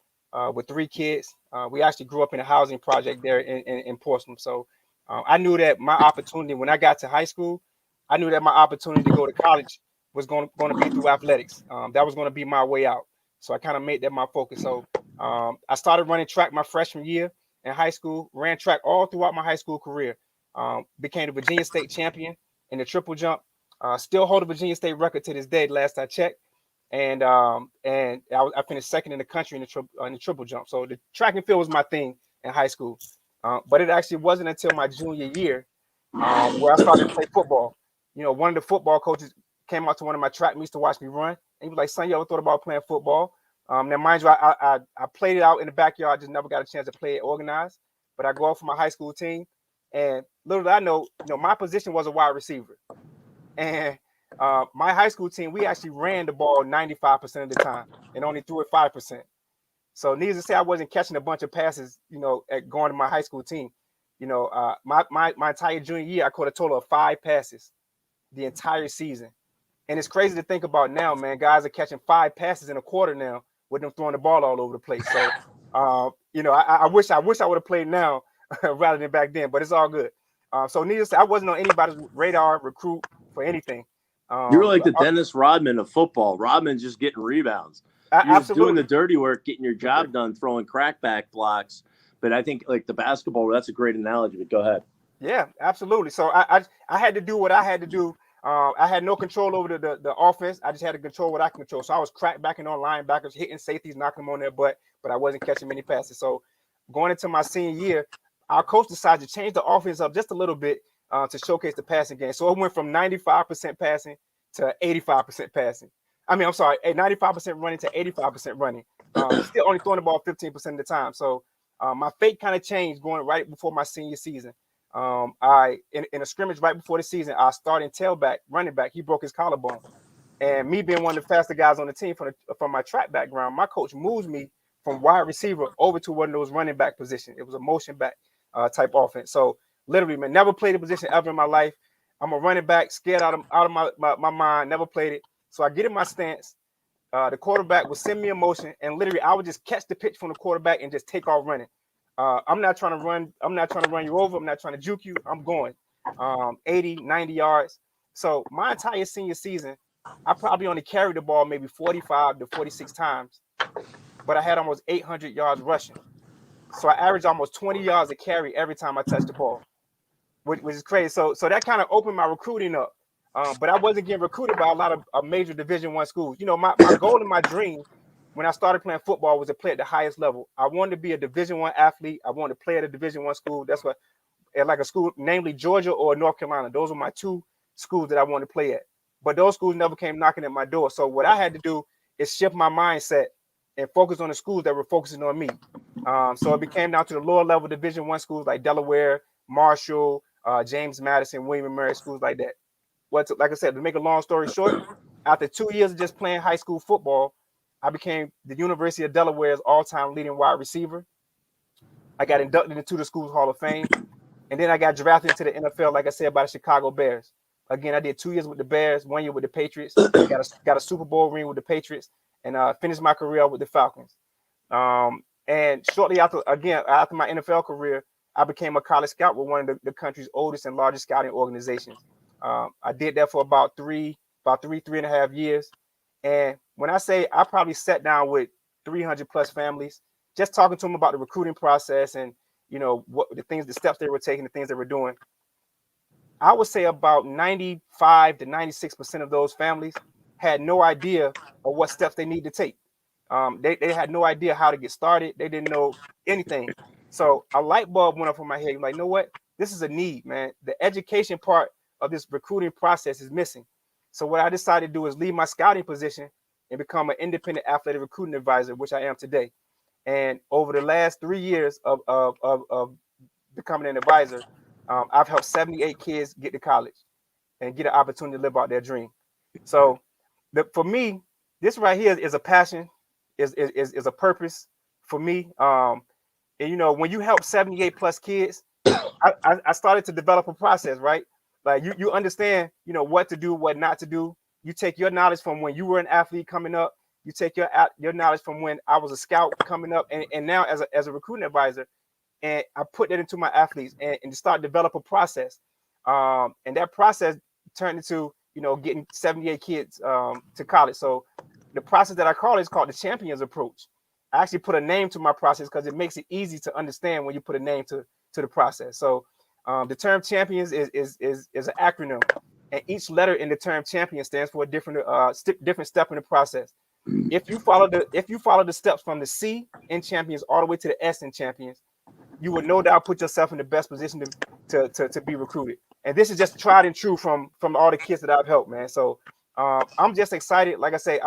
S2: with 3 kids. We actually grew up in a housing project there in Portsmouth. So I knew that my opportunity when I got to high school, I knew that my opportunity to go to college was going to be through athletics. That was going to be my way out. So I kind of made that my focus. So I started running track my freshman year in high school, ran track all throughout my high school career, became the Virginia State champion in the triple jump, still hold a Virginia State record to this day, last I checked. And I finished second in the country in the triple jump. So the track and field was my thing in high school. But it actually wasn't until my junior year where I started to play football. One of the football coaches came out to one of my track meets to watch me run. And he was like, "Son, you ever thought about playing football?" Now, mind you, I played it out in the backyard. I just never got a chance to play it organized. But I go out for my high school team. And little did I know, my position was a wide receiver. And my high school team, we actually ran the ball 95% of the time and only threw it 5%. So needless to say, I wasn't catching a bunch of passes, at going to my high school team. My entire junior year, I caught a total of 5 passes the entire season. And it's crazy to think about now, man. Guys are catching 5 passes in a quarter now with them throwing the ball all over the place. So, I wish I would have played now rather than back then, but it's all good. So needless to say, I wasn't on anybody's radar recruit for anything.
S1: You were like the Dennis Rodman of football. Rodman's just getting rebounds. You're just doing the dirty work, getting your job done, throwing crackback blocks. But I think like the basketball, that's a great analogy. But go ahead.
S2: Yeah, absolutely. So I had to do what I had to do. I had no control over the offense. I just had to control what I can control. So I was crackbacking on linebackers, hitting safeties, knocking them on their butt, but I wasn't catching many passes. So going into my senior year, our coach decided to change the offense up just a little bit to showcase the passing game. So it went from 95% passing to 85% passing. 95% running to 85% running. Still only throwing the ball 15% of the time. So my fate kind of changed going right before my senior season. In a scrimmage right before the season, our starting tailback, running back, he broke his collarbone. And me being one of the faster guys on the team from my track background, my coach moves me from wide receiver over to one of those running back positions. It was a motion back type offense. So literally, man, never played a position ever in my life. I'm a running back, scared out of my mind, never played it. So I get in my stance. The quarterback would send me a motion, and literally I would just catch the pitch from the quarterback and just take off running. I'm not trying to run. I'm not trying to run you over. I'm not trying to juke you. I'm going 80, 90 yards. So my entire senior season, I probably only carried the ball maybe 45 to 46 times, but I had almost 800 yards rushing. So I averaged almost 20 yards a carry every time I touched the ball, which is crazy. So that kind of opened my recruiting up. But I wasn't getting recruited by a lot of major Division I schools. You know, my goal and my dream when I started playing football was to play at the highest level. I wanted to be a Division I athlete. I wanted to play at a Division I school. That's what, at like a school, namely Georgia or North Carolina. Those were my two schools that I wanted to play at. But those schools never came knocking at my door. So what I had to do is shift my mindset and focus on the schools that were focusing on me. So it became down to the lower level Division I schools like Delaware, Marshall, James Madison, William and Mary, schools like that. Like I said, to make a long story short, after 2 years of just playing high school football, I became the University of Delaware's all-time leading wide receiver. I got inducted into the school's Hall of Fame, and then I got drafted into the NFL, like I said, by the Chicago Bears. Again, I did 2 years with the Bears, 1 year with the Patriots, got a Super Bowl ring with the Patriots, and finished my career with the Falcons. And shortly after my NFL career, I became a college scout with one of the country's oldest and largest scouting organizations. I did that for about three and a half years. And when I say I probably sat down with 300 plus families, just talking to them about the recruiting process and, you know, what the steps they were taking, the things they were doing. I would say about 95 to 96% of those families had no idea of what steps they need to take. They had no idea how to get started. They didn't know anything. So a light bulb went up in my head. Like, you know what? This is a need, man. The education part of this recruiting process is missing. So what I decided to do is leave my scouting position and become an independent athletic recruiting advisor, which I am today. And over the last 3 years of becoming an advisor, I've helped 78 kids get to college and get an opportunity to live out their dream. So for me, this right here is a passion, is a purpose for me. And, you know, when you help 78 plus kids, I started to develop a process, right? Like you understand, you know, what to do, what not to do. You take your knowledge from when you were an athlete coming up. You take your knowledge from when I was a scout coming up, and now as a recruiting advisor, and I put that into my athletes and start develop a process. And that process turned into, you know, getting 78 kids to college. So the process that I call is called the champions approach. I actually put a name to my process because it makes it easy to understand when you put a name to the process. So the term champions is an acronym, and each letter in the term champion stands for a different step in the process. If you follow the steps from the C in champions all the way to the S in champions, you will no doubt put yourself in the best position to be recruited. And this is just tried and true from all the kids that I've helped, man. So I'm just excited. Like I say,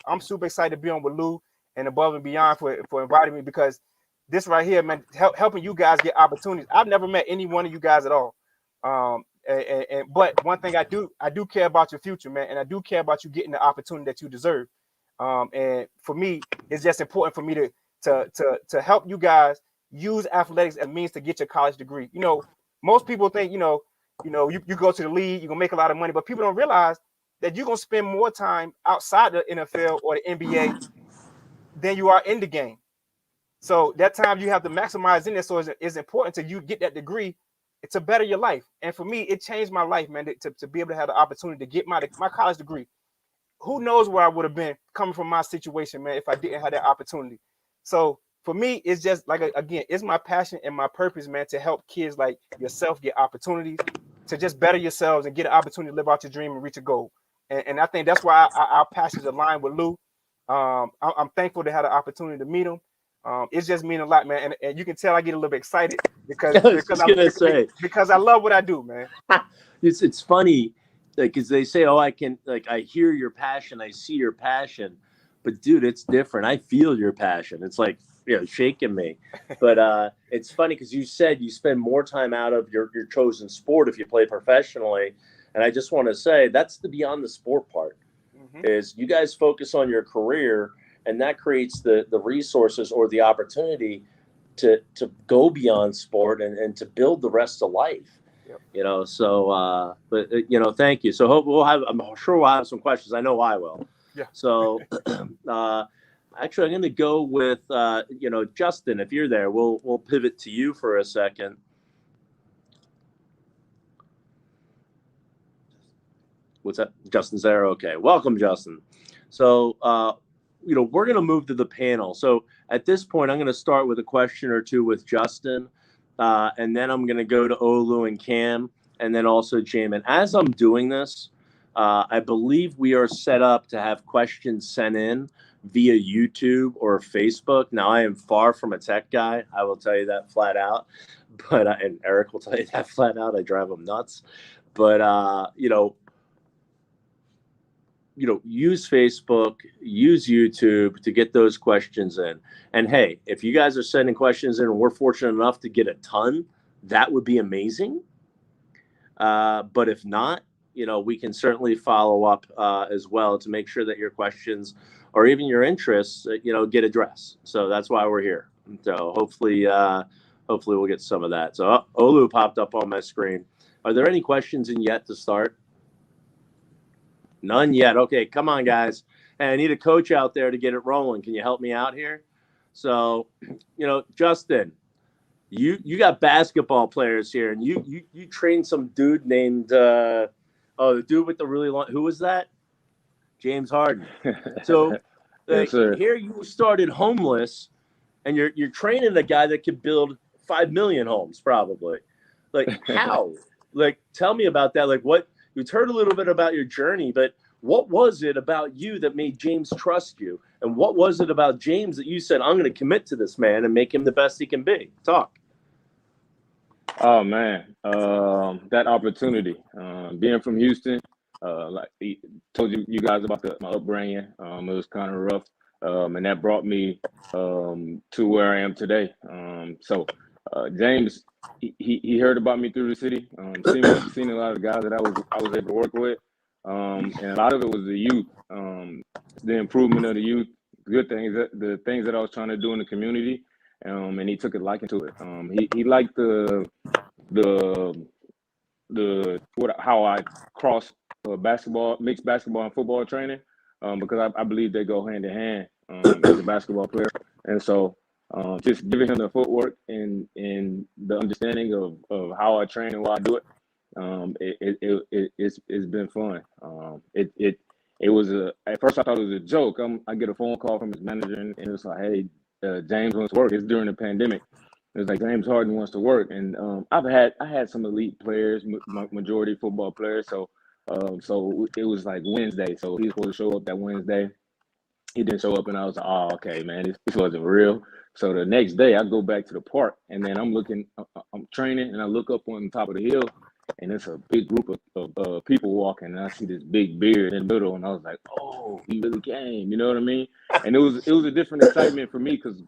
S2: I'm super excited to be on with Lou and Above and Beyond for inviting me, because this right here, man, helping you guys get opportunities. I've never met any one of you guys at all. But one thing I do care about your future, man, and I do care about you getting the opportunity that you deserve. And for me, it's just important for me to help you guys use athletics as a means to get your college degree. You know, most people think, you go to the league, you're gonna make a lot of money, but people don't realize that you're gonna spend more time outside the NFL or the NBA than you are in the game. So that time you have to maximize in there. So it's important to you get that degree to better your life. And for me, it changed my life, man, to be able to have the opportunity to get my college degree. Who knows where I would have been coming from my situation, man, if I didn't have that opportunity. So for me, it's just like, again, it's my passion and my purpose, man, to help kids like yourself get opportunities to just better yourselves and get an opportunity to live out your dream and reach a goal. And I think that's why our passions align with Lou. I'm thankful to have the opportunity to meet him. It's just mean a lot, man. And you can tell I get a little bit excited because I love what I do, man.
S1: It's funny, because they say, oh, I hear your passion, I see your passion, but dude, it's different. I feel your passion. It's like, shaking me. But it's funny because you said you spend more time out of your chosen sport if you play professionally. And I just want to say that's the beyond the sport part. Mm-hmm. Is you guys focus on your career, and that creates the resources or the opportunity to go beyond sport and to build the rest of life.
S2: Yep.
S1: So but thank you. So I'm sure we'll have some questions. I know I will.
S2: Yeah.
S1: So actually, I'm going to go with Justin. If you're there, we'll pivot to you for a second. What's that? Justin's there. Okay. Welcome, Justin. So, we're going to move to the panel. So at this point, I'm going to start with a question or two with Justin, and then I'm going to go to Olu and Cam, and then also Jamin. As I'm doing this, I believe we are set up to have questions sent in via YouTube or Facebook. Now, I am far from a tech guy. I will tell you that flat out. But and Eric will tell you that flat out. I drive him nuts. But use Facebook, use YouTube to get those questions in. And hey, if you guys are sending questions in and we're fortunate enough to get a ton, that would be amazing. But if not, we can certainly follow up as well to make sure that your questions or even your interests, get addressed. So that's why we're here. So hopefully we'll get some of that. So Olu popped up on my screen. Are there any questions in yet to start? None yet. Okay, come on, guys. And I need a coach out there to get it rolling. Can you help me out here? So, Justin, you got basketball players here, and you trained some dude named the dude with the really long. Who was that? James Harden. So
S5: Yes, sir.
S1: here you started homeless, and you're training a guy that could build 5 million homes, probably. Like how? Like tell me about that. Like what? We've heard a little bit about your journey, but what was it about you that made James trust you? And what was it about James that you said, I'm going to commit to this man and make him the best he can be? Talk.
S5: Oh man, that opportunity. Being from Houston, like he told you guys about my upbringing. It was kind of rough, and that brought me to where I am today. So James, he heard about me through the city. Seen a lot of the guys that I was able to work with, and a lot of it was the youth, the improvement of the youth, good things, the things that I was trying to do in the community. And he took a liking to it. He liked how I cross mixed basketball and football training, because I believe they go hand in hand as a basketball player. And so just giving him the footwork and the understanding of how I train and why I do it, it's been fun. It was at first I thought it was a joke. I get a phone call from his manager and it was like, hey, James wants to work. It's during the pandemic. It was like James Harden wants to work, and I had some elite players, majority football players. So it was like Wednesday. So he was supposed to show up that Wednesday. He didn't show up, and I was like, oh, okay, man, this wasn't real. So the next day, I go back to the park, and then I'm training, and I look up on the top of the hill, and it's a big group of people walking, and I see this big beard in the middle, and I was like, oh, he really came, you know what I mean? And it was a different excitement for me because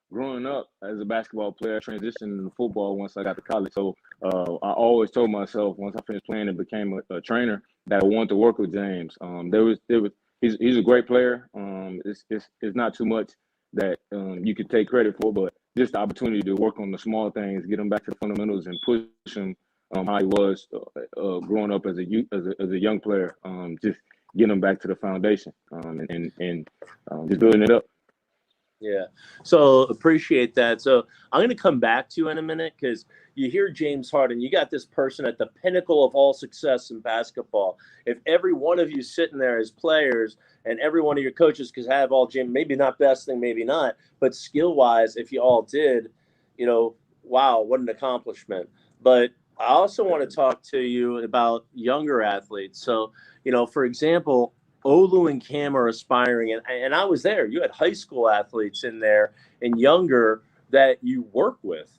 S5: growing up as a basketball player, I transitioned into football once I got to college. So I always told myself once I finished playing and became a trainer that I wanted to work with James. He's a great player. It's not too much that you could take credit for, but just the opportunity to work on the small things, get him back to the fundamentals, and push him how he was growing up as a young player. Just getting him back to the foundation and just building it up.
S1: Yeah. So appreciate that. So I'm going to come back to you in a minute because you hear James Harden, you got this person at the pinnacle of all success in basketball. If every one of you sitting there as players and every one of your coaches could have all Jim, maybe not best thing, maybe not, but skill wise, if you all did, wow, what an accomplishment. But I also want to talk to you about younger athletes. So, for example, Olu and Cam are aspiring, and I was there. You had high school athletes in there and younger that you work with.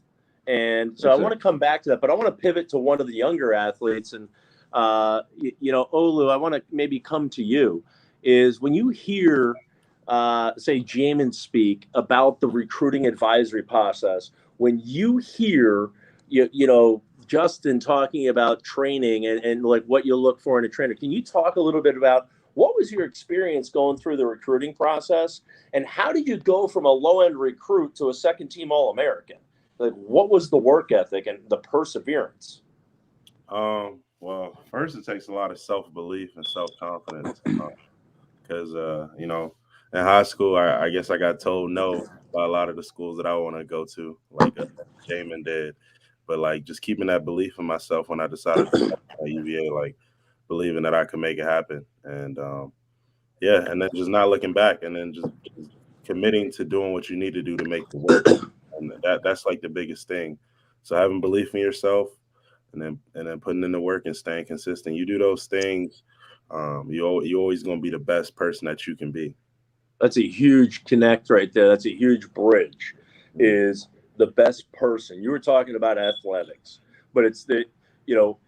S1: And so I want to come back to that, but I want to pivot to one of the younger athletes. And, Olu, I want to maybe come to you, is when you hear, say, Jamin speak about the recruiting advisory process, when you hear, Justin talking about training and like what you look for in a trainer, can you talk a little bit about what was your experience going through the recruiting process, and how did you go from a low-end recruit to a second-team All-American? Like, what was the work ethic and the perseverance?
S4: Well, first it takes a lot of self-belief and self-confidence because in high school I guess I got told no by a lot of the schools that I want to go to, like Jamin did. But like just keeping that belief in myself when I decided to start at UVA, like believing that I could make it happen, and yeah, and then just not looking back, and then just committing to doing what you need to do to make it work, and that's like the biggest thing. So having belief in yourself, and then putting in the work and staying consistent. You do those things, you always gonna be the best person that you can be.
S1: That's a huge connect right there. That's a huge bridge. Is the best person. You were talking about athletics, but it's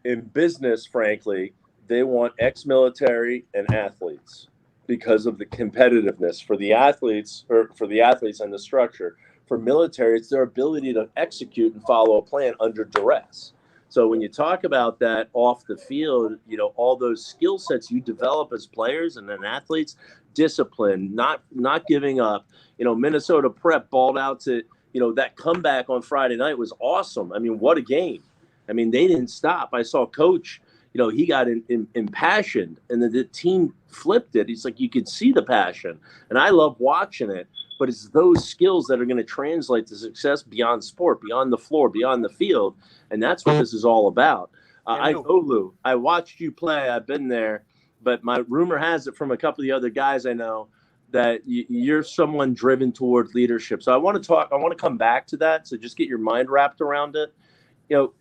S1: in business, frankly, they want ex-military and athletes because of the competitiveness for the athletes, or for the athletes and the structure. For military, it's their ability to execute and follow a plan under duress. So when you talk about that off the field, all those skill sets you develop as players and then athletes, discipline, not giving up. Minnesota Prep balled out to, that comeback on Friday night was awesome. I mean, what a game. I mean, they didn't stop. I saw Coach, he got impassioned, and then the team flipped it. He's like, you could see the passion, and I love watching it. But it's those skills that are going to translate to success beyond sport, beyond the floor, beyond the field. And that's what this is all about. I know, Lou, I watched you play. I've been there. But my rumor has it from a couple of the other guys I know that you're someone driven toward leadership. So I want to come back to that. So just get your mind wrapped around it.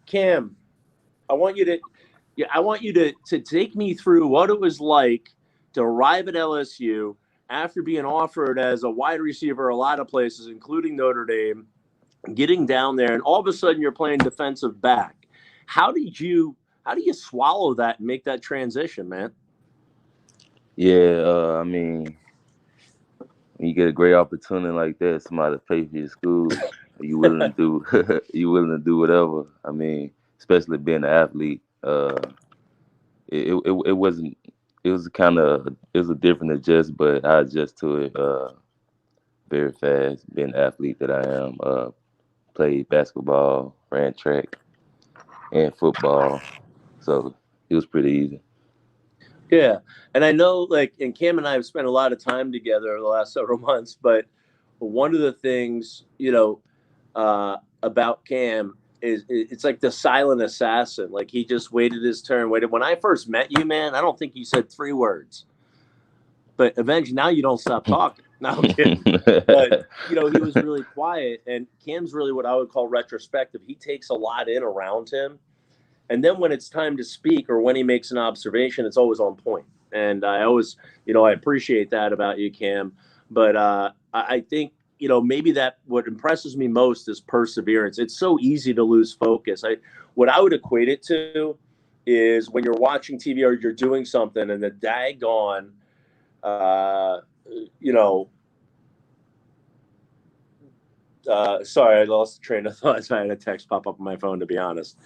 S1: Cam, I want you to take me through what it was like to arrive at LSU after being offered as a wide receiver a lot of places, including Notre Dame, getting down there, and all of a sudden you're playing defensive back. How do you swallow that and make that transition, man?
S3: Yeah, I mean, when you get a great opportunity like that, somebody to pay for your school, you willing to do you willing to do whatever. I mean, especially being an athlete, it wasn't. It was a different adjust, but I adjust to it very fast. Being an athlete that I am, played basketball, ran track, and football, so it was pretty easy.
S1: Yeah, and I know, and Cam and I have spent a lot of time together the last several months, but one of the things, about Cam is it's like the silent assassin. Like, he just waited his turn. When I first met you, man, I don't think you said 3 words. But eventually, now you don't stop talking. No, I'm kidding. But, he was really quiet. And Cam's really what I would call retrospective. He takes a lot in around him. And then when it's time to speak or when he makes an observation, it's always on point. And I always, I appreciate that about you, Cam. But I think, maybe that what impresses me most is perseverance. It's so easy to lose focus. What I would equate it to is when you're watching TV or you're doing something and the daggone, sorry, I lost the train of thought. I had a text pop up on my phone, to be honest.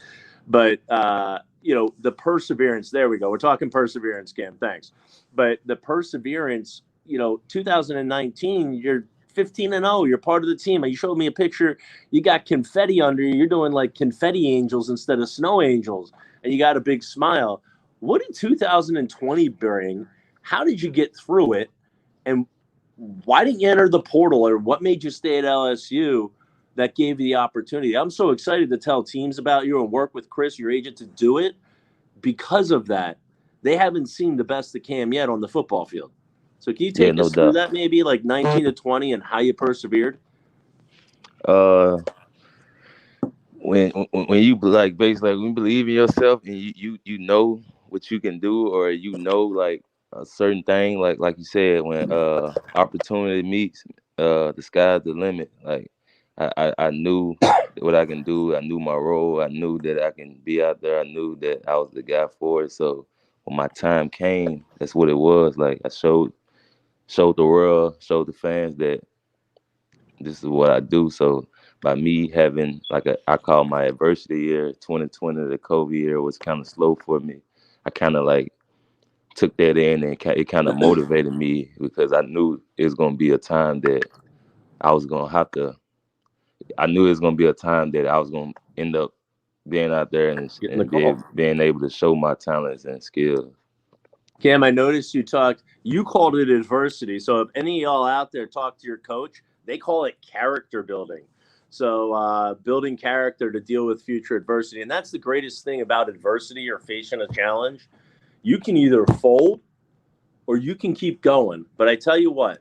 S1: But, the perseverance, there we go. We're talking perseverance, Cam. Thanks. But the perseverance, 2019, you're 15-0. You're part of the team. You showed me a picture. You got confetti under you. You're doing like confetti angels instead of snow angels. And you got a big smile. What did 2020 bring? How did you get through it? And why didn't you enter the portal? Or what made you stay at LSU that gave you the opportunity? I'm so excited to tell teams about you and work with Chris, your agent, to do it because of that. They haven't seen the best of Cam yet on the football field. So can you take us through that, maybe like 19 to 20, and how you persevered?
S3: When you basically when you believe in yourself and you know what you can do, or like a certain thing, like you said, when opportunity meets, the sky's the limit. Like I knew what I can do. I knew my role. I knew that I can be out there. I knew that I was the guy for it. So when my time came, that's what it was. Like, I showed the world, showed the fans that this is what I do. So by me having I call my adversity year, 2020, the COVID year, was kind of slow for me. I kind of took that in, and it kind of motivated me, because I knew it was going to be a time that I was going to have to. I knew it was going to be a time that I was going to end up being out there and,
S1: Getting the
S3: and
S1: call.
S3: being able to show my talents and skills.
S1: Cam, I noticed you called it adversity. So if any of y'all out there talk to your coach, they call it character building. So building character to deal with future adversity. And that's the greatest thing about adversity or facing a challenge. You can either fold or you can keep going. But I tell you what,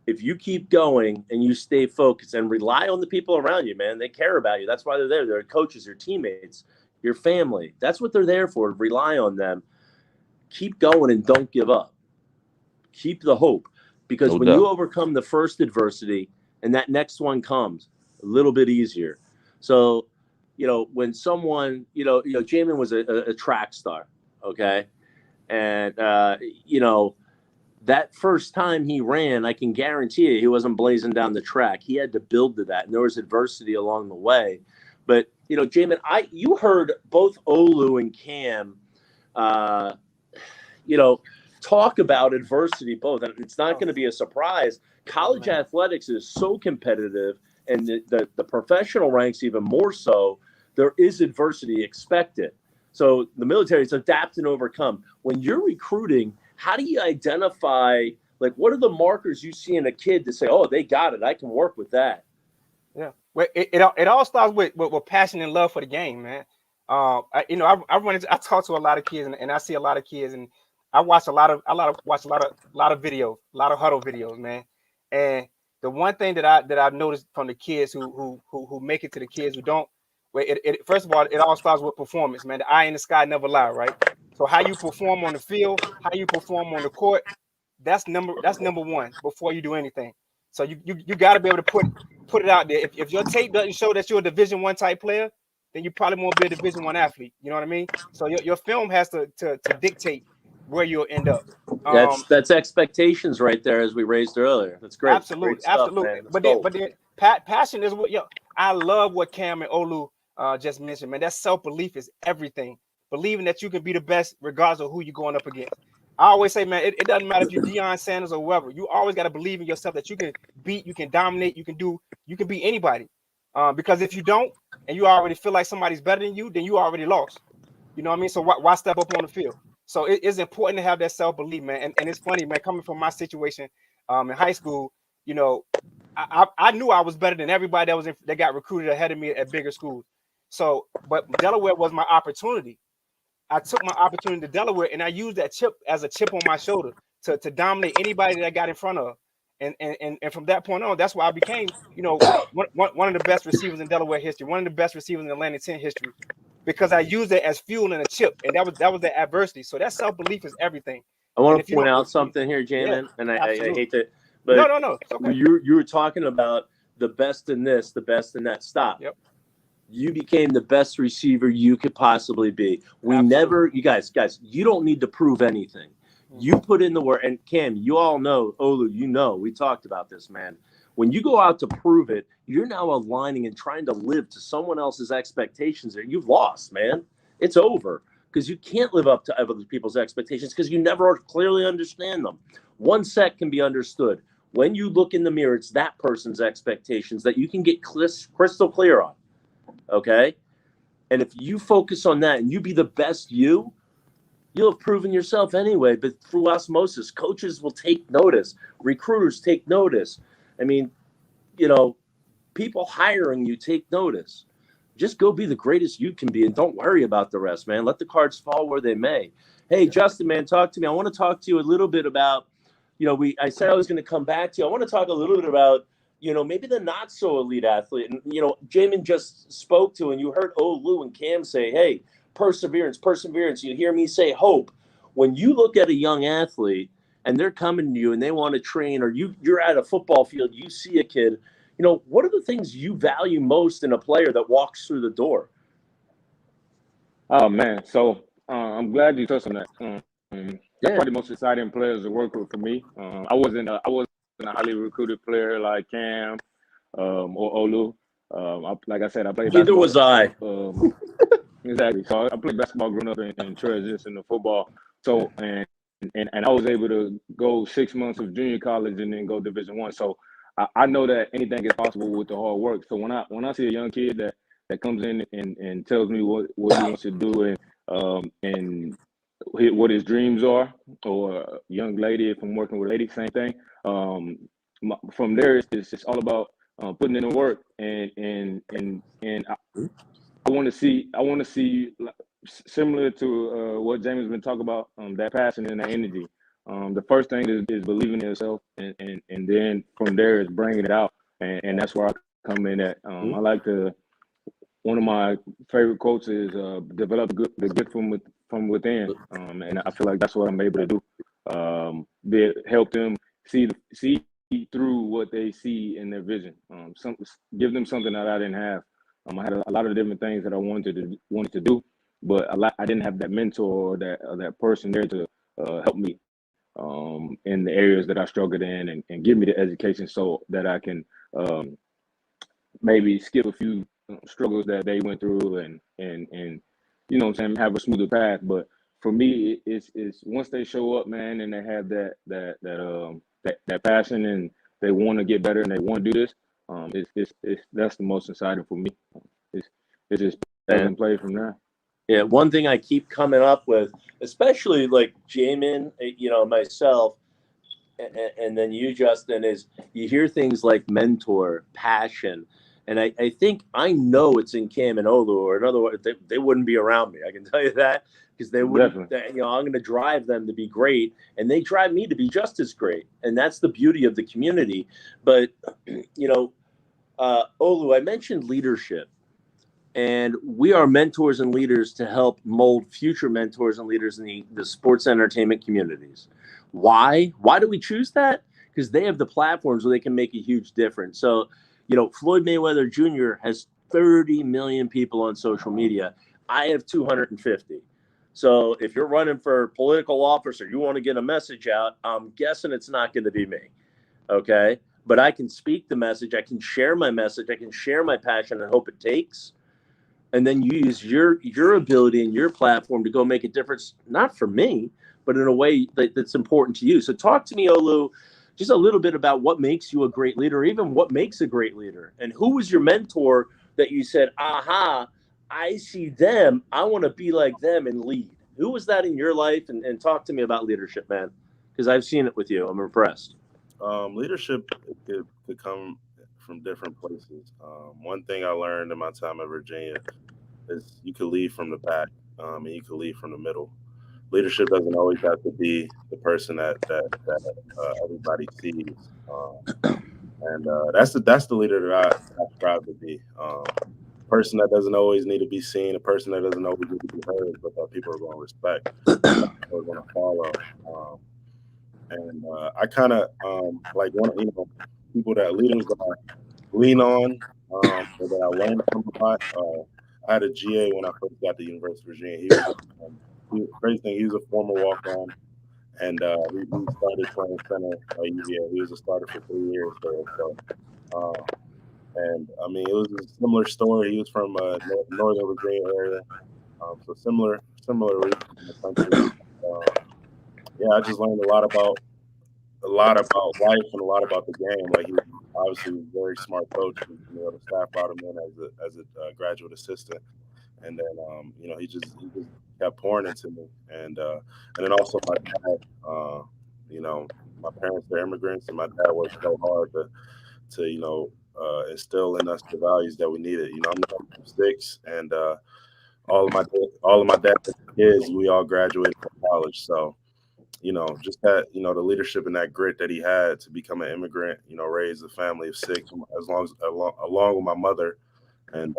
S1: if you keep going and you stay focused and rely on the people around you, man, they care about you. That's why they're there. They're coaches, your teammates, your family. That's what they're there for. Rely on them. Keep going and don't give up. Keep the hope. Because when you overcome the first adversity and that next one comes, a little bit easier. So, when someone, Jamin was a track star, okay? And, that first time he ran, I can guarantee you he wasn't blazing down the track. He had to build to that, and there was adversity along the way. But, Jamin, you heard both Olu and Cam, talk about adversity both, and it's not going to be a surprise. College athletics is so competitive, and the professional ranks even more so. There is adversity expected. So the military is adapt and overcome. When you're recruiting, how do you identify, what are the markers you see in a kid to say, oh, they got it, I can work with that?
S2: Yeah, well, it all starts with passion and love for the game, man. I talk to a lot of kids, and I see a lot of kids, and I watch a lot of videos, a lot of huddle videos, man. And the one thing that I've noticed from the kids who make it to the kids who don't, first of all, it all starts with performance, man. The eye in the sky never lie, right? So how you perform on the field, how you perform on the court, that's number one before you do anything. So you got to be able to put it out there. If your tape doesn't show that you're a Division I type player, then you probably won't be a Division I athlete. You know what I mean? So your film has to dictate where you'll end up.
S1: That's expectations right there, as we raised earlier. That's great.
S2: Absolutely,
S1: great stuff,
S2: absolutely.
S1: Man.
S2: But then passion is what I love what Cam and Olu just mentioned, man. That self-belief is everything. Believing that you can be the best regardless of who you're going up against. I always say, man, it doesn't matter if you're Deion Sanders or whoever. You always got to believe in yourself that you can beat, you can dominate, you can beat anybody. Because if you don't, and you already feel like somebody's better than you, then you already lost. You know what I mean? So why step up on the field? So it's important to have that self-belief, man. And it's funny, man, coming from my situation in high school, I knew I was better than everybody that got recruited ahead of me at bigger schools. So, but Delaware was my opportunity. I took my opportunity to Delaware, and I used that chip as a chip on my shoulder to dominate anybody that I got in front of. And from that point on, that's why I became, one of the best receivers in Delaware history, one of the best receivers in Atlantic 10 history, because I used it as fuel and a chip, and that was the adversity. So that self-belief is everything.
S1: I want to point out something here, Jamin, and I hate to, but
S2: no. Okay.
S1: You were talking about the best in this, the best in that. Stop.
S2: Yep.
S1: You became the best receiver you could possibly be. You guys, you don't need to prove anything. You put in the work. And Cam, you all know, Olu, we talked about this, man. When you go out to prove it, you're now aligning and trying to live to someone else's expectations, and you've lost, man. It's over, because you can't live up to other people's expectations because you never clearly understand them. One set can be understood. When you look in the mirror, it's that person's expectations that you can get crystal clear on. Okay. And if you focus on that and you be the best you'll have proven yourself anyway. But through osmosis, coaches will take notice. Recruiters take notice. I mean, people hiring you take notice. Just go be the greatest you can be and don't worry about the rest, man. Let the cards fall where they may. Hey, Justin, man, talk to me. I want to talk to you a little bit about, I said I was going to come back to you. I want to talk a little bit about, maybe the not so elite athlete. And, Jamin just spoke to, and you heard Olu and Cam say, hey, perseverance. You hear me say hope. When you look at a young athlete and they're coming to you and they want to train, or you're at a football field, you see a kid, what are the things you value most in a player that walks through the door?
S5: Oh, man. So I'm glad you touched on that. That's probably the most exciting players to work with for me. I wasn't a highly recruited player like Cam or Olu. Like I said, I played
S1: basketball.
S5: Neither was I.
S1: Exactly.
S5: So I played basketball growing up and transitioned to football. So and I was able to go 6 months of junior college and then go Division I. So I know that anything is possible with the hard work. So when I see a young kid that comes in and tells me what he wants to do and what his dreams are, or a young lady, if I'm working with a lady, same thing. From there, it's all about putting in the work, and I want to see similar to what Jamin's been talking about, that passion and that energy. The first thing is believing in yourself, and then from there is bringing it out, and that's where I come in at. I like to. One of my favorite quotes is develop the gift from within, and I feel like that's what I'm able to do. Help them see through what they see in their vision. Give them something that I didn't have. I had a lot of different things that I wanted to do, but I didn't have that mentor or that person there to help me in the areas that I struggled in, and give me the education so that I can maybe skip a few struggles that they went through, and you know what I'm saying, have a smoother path. But for me, it's once they show up, man, and they have that passion, and they want to get better, and they want to do this, it's that's the most exciting for me. It's just plug and play from there.
S1: Yeah, one thing I keep coming up with, especially like Jamin, myself, and then you, Justin, is you hear things like mentor, passion. And I think I know it's in Cam and Olu, or in other words, they wouldn't be around me. I can tell you that, because they wouldn't. I'm going to drive them to be great, and they drive me to be just as great. And that's the beauty of the community. But Olu, I mentioned leadership, and we are mentors and leaders to help mold future mentors and leaders in the sports entertainment communities. Why? Why do we choose that? Because they have the platforms where they can make a huge difference. So, Floyd Mayweather Jr. has 30 million people on social media. I have 250. So if you're running for political office or you want to get a message out, I'm guessing it's not going to be me. Okay. But I can speak the message. I can share my message. I can share my passion and hope it takes. And then you use your ability and your platform to go make a difference, not for me, but in a way that's important to you. So talk to me, Olu, just a little bit about what makes you a great leader, or even what makes a great leader. And who was your mentor that you said, aha, I see them, I want to be like them and lead? Who was that in your life? And talk to me about leadership, man, because I've seen it with you. I'm impressed.
S4: Leadership could come from different places. One thing I learned in my time at Virginia is you can lead from the back, and you can lead from the middle. Leadership doesn't always have to be the person that everybody sees, and that's the leader that I strive to be. Person that doesn't always need to be seen, a person that doesn't always need to be heard, but that people are going to respect, people are going to follow. And I kind of like people that leaders lean on, or that I learned from a lot. I had a GA when I first got to the University of Virginia. Crazy thing, he was a former walk-on, and we started playing center at UVA. He was a starter for 3 years there. So, and I mean, it was a similar story. He was from Northern Virginia area, so similar region in the country. Yeah, I just learned a lot about life and a lot about the game. Like, he was obviously a very smart coach. The staff brought him in as a graduate assistant, and then he just kept pouring into me. And then also my dad. My parents are immigrants, and my dad worked so hard to instill in us the values that we needed. I'm from 6, and all of my dad's kids, we all graduated from college. So, just that, the leadership and that grit that he had to become an immigrant, raise a family of 6, along with my mother, and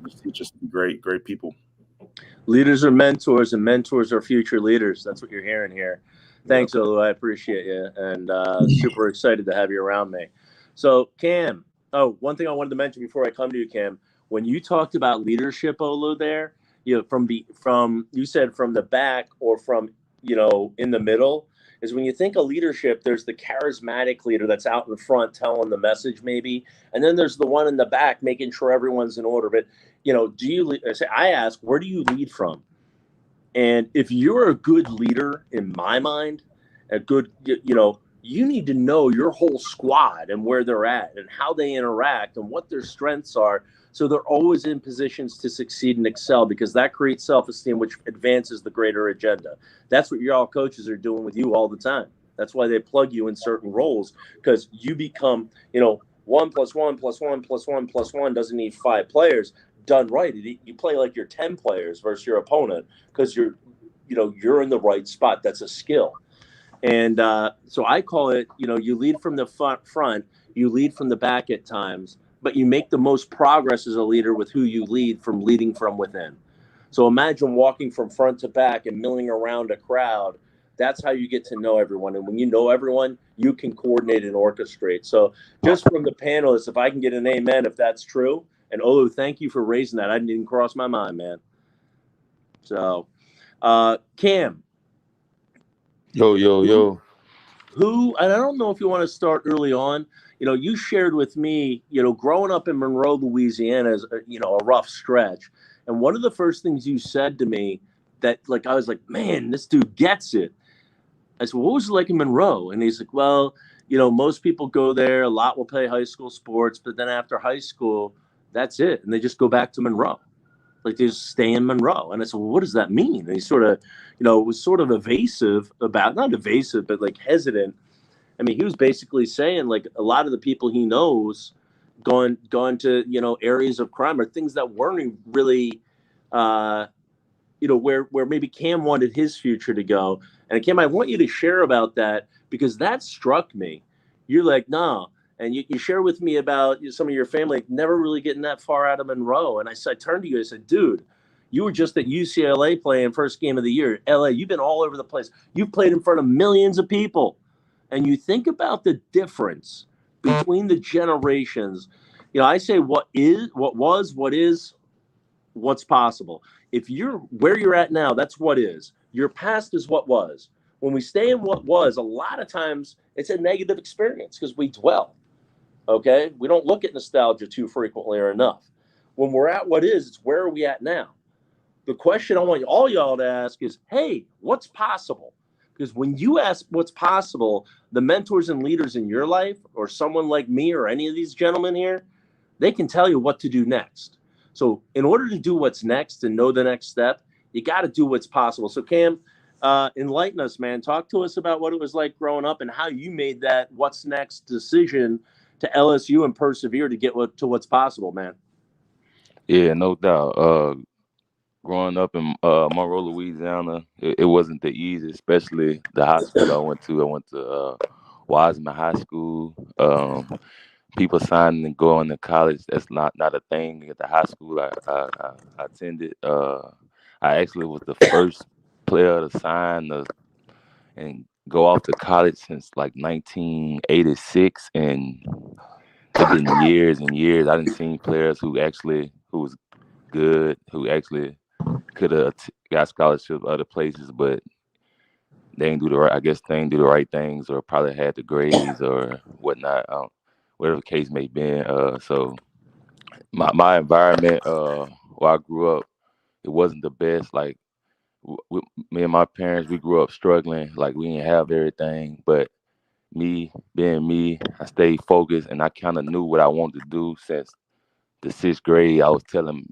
S4: just teach us to be great people.
S1: Leaders are mentors, and mentors are future leaders. That's what you're hearing here. Thanks, Olu. I appreciate you, and super excited to have you around me. So, Cam, one thing I wanted to mention before I come to you, Cam, when you talked about leadership, Olu, there, you said from the back or from in the middle, is when you think of leadership, there's the charismatic leader that's out in front telling the message maybe, and then there's the one in the back making sure everyone's in order. But I ask, where do you lead from? And if you're a good leader, in my mind, you need to know your whole squad and where they're at and how they interact and what their strengths are, So they're always in positions to succeed and excel because that creates self-esteem, which advances the greater agenda. That's what your all coaches are doing with you all the time. That's why they plug you in certain roles, because you become, 1+1+1+1+1 doesn't need 5 players. Done right, you play like you're 10 players versus your opponent because you're in the right spot. That's a skill. And so I call it, you lead from the front, you lead from the back at times, but you make the most progress as a leader with who you lead from leading from within. So imagine walking from front to back and milling around a crowd. That's how you get to know everyone. And when you know everyone, you can coordinate and orchestrate. So just from the panelists, if I can get an amen, if that's true. And Olu, thank you for raising that. I didn't even cross my mind, man. So, Cam.
S3: Yo.
S1: Who, and I don't know if you want to start early on, you shared with me, growing up in Monroe, Louisiana is, a rough stretch. And one of the first things you said to me that, I was like, man, this dude gets it. I said, what was it like in Monroe? And he's like, well, most people go there, a lot will play high school sports, but then after high school, that's it. And they just go back to Monroe. Like they just stay in Monroe. And I said, well, what does that mean? And he sort of, was sort of evasive about, not evasive, but hesitant. I mean, he was basically saying a lot of the people he knows gone to, areas of crime or things that weren't really, where maybe Cam wanted his future to go. And Cam, I want you to share about that because that struck me. You're like, no. And you share with me about some of your family never really getting that far out of Monroe. And I turned to you, I said, dude, you were just at UCLA playing first game of the year. LA, you've been all over the place. You've played in front of millions of people. And you think about the difference between the generations. I say what is, what's possible. If you're where you're at now, that's what is. Your past is what was. When we stay in what was, a lot of times it's a negative experience because we dwell. Okay? We don't look at nostalgia too frequently or enough. When we're at what is, it's where are we at now? The question I want all y'all to ask is, hey, what's possible? Because when you ask what's possible, the mentors and leaders in your life or someone like me or any of these gentlemen here, they can tell you what to do next. So in order to do what's next and know the next step, you got to do what's possible. So Cam, enlighten us, man. Talk to us about what it was like growing up and how you made that what's next decision to LSU and persevere to get to what's possible, man.
S3: Yeah, no doubt. Growing up in Monroe, Louisiana, it wasn't the easiest, especially the high school I went to. I went to Wiseman High School. People signing and going to college, that's not a thing at the high school I attended. I actually was the first player to sign and go off to college since 1986, and it's been years and years. I didn't see players who was good, who actually could have got scholarships other places, but they didn't do the right. I guess they didn't do the right things, or probably had the grades or whatnot. Whatever the case may be. So my environment, where I grew up, it wasn't the best. Me and my parents, we grew up struggling. We didn't have everything, but me being me, I stayed focused, and I kind of knew what I wanted to do since the 6th grade. I was telling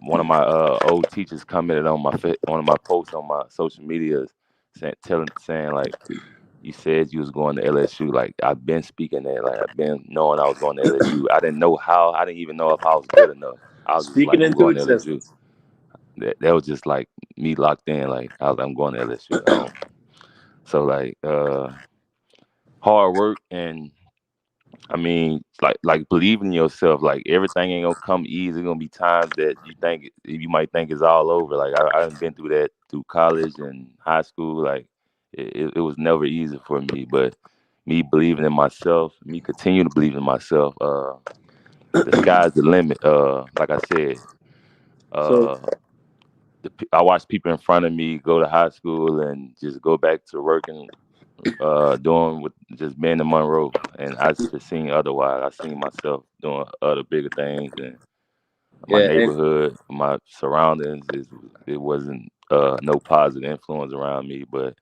S3: one of my old teachers commented on one of my posts on my social media, saying you said you was going to LSU. I've been speaking that. I've been knowing I was going to LSU. I didn't know how. I didn't even know if I was good enough. I was
S1: Speaking
S3: just I'm
S1: into
S3: going to LSU.
S1: existence.
S3: That was just me locked in. I'm going to LSU. So hard work, and I mean, believe in yourself. Everything ain't gonna come easy. There's gonna be times that you might think it's all over. I've been through that through college and high school. It was never easy for me, but me believing in myself, me continue to believe in myself. The sky's the limit. Like I said,
S1: So
S3: I watched people in front of me go to high school and just go back to working, doing with just being in Monroe, and I just seen otherwise. I seen myself doing other bigger things, and my
S1: yeah,
S3: neighborhood, my surroundings it wasn't no positive influence around me, but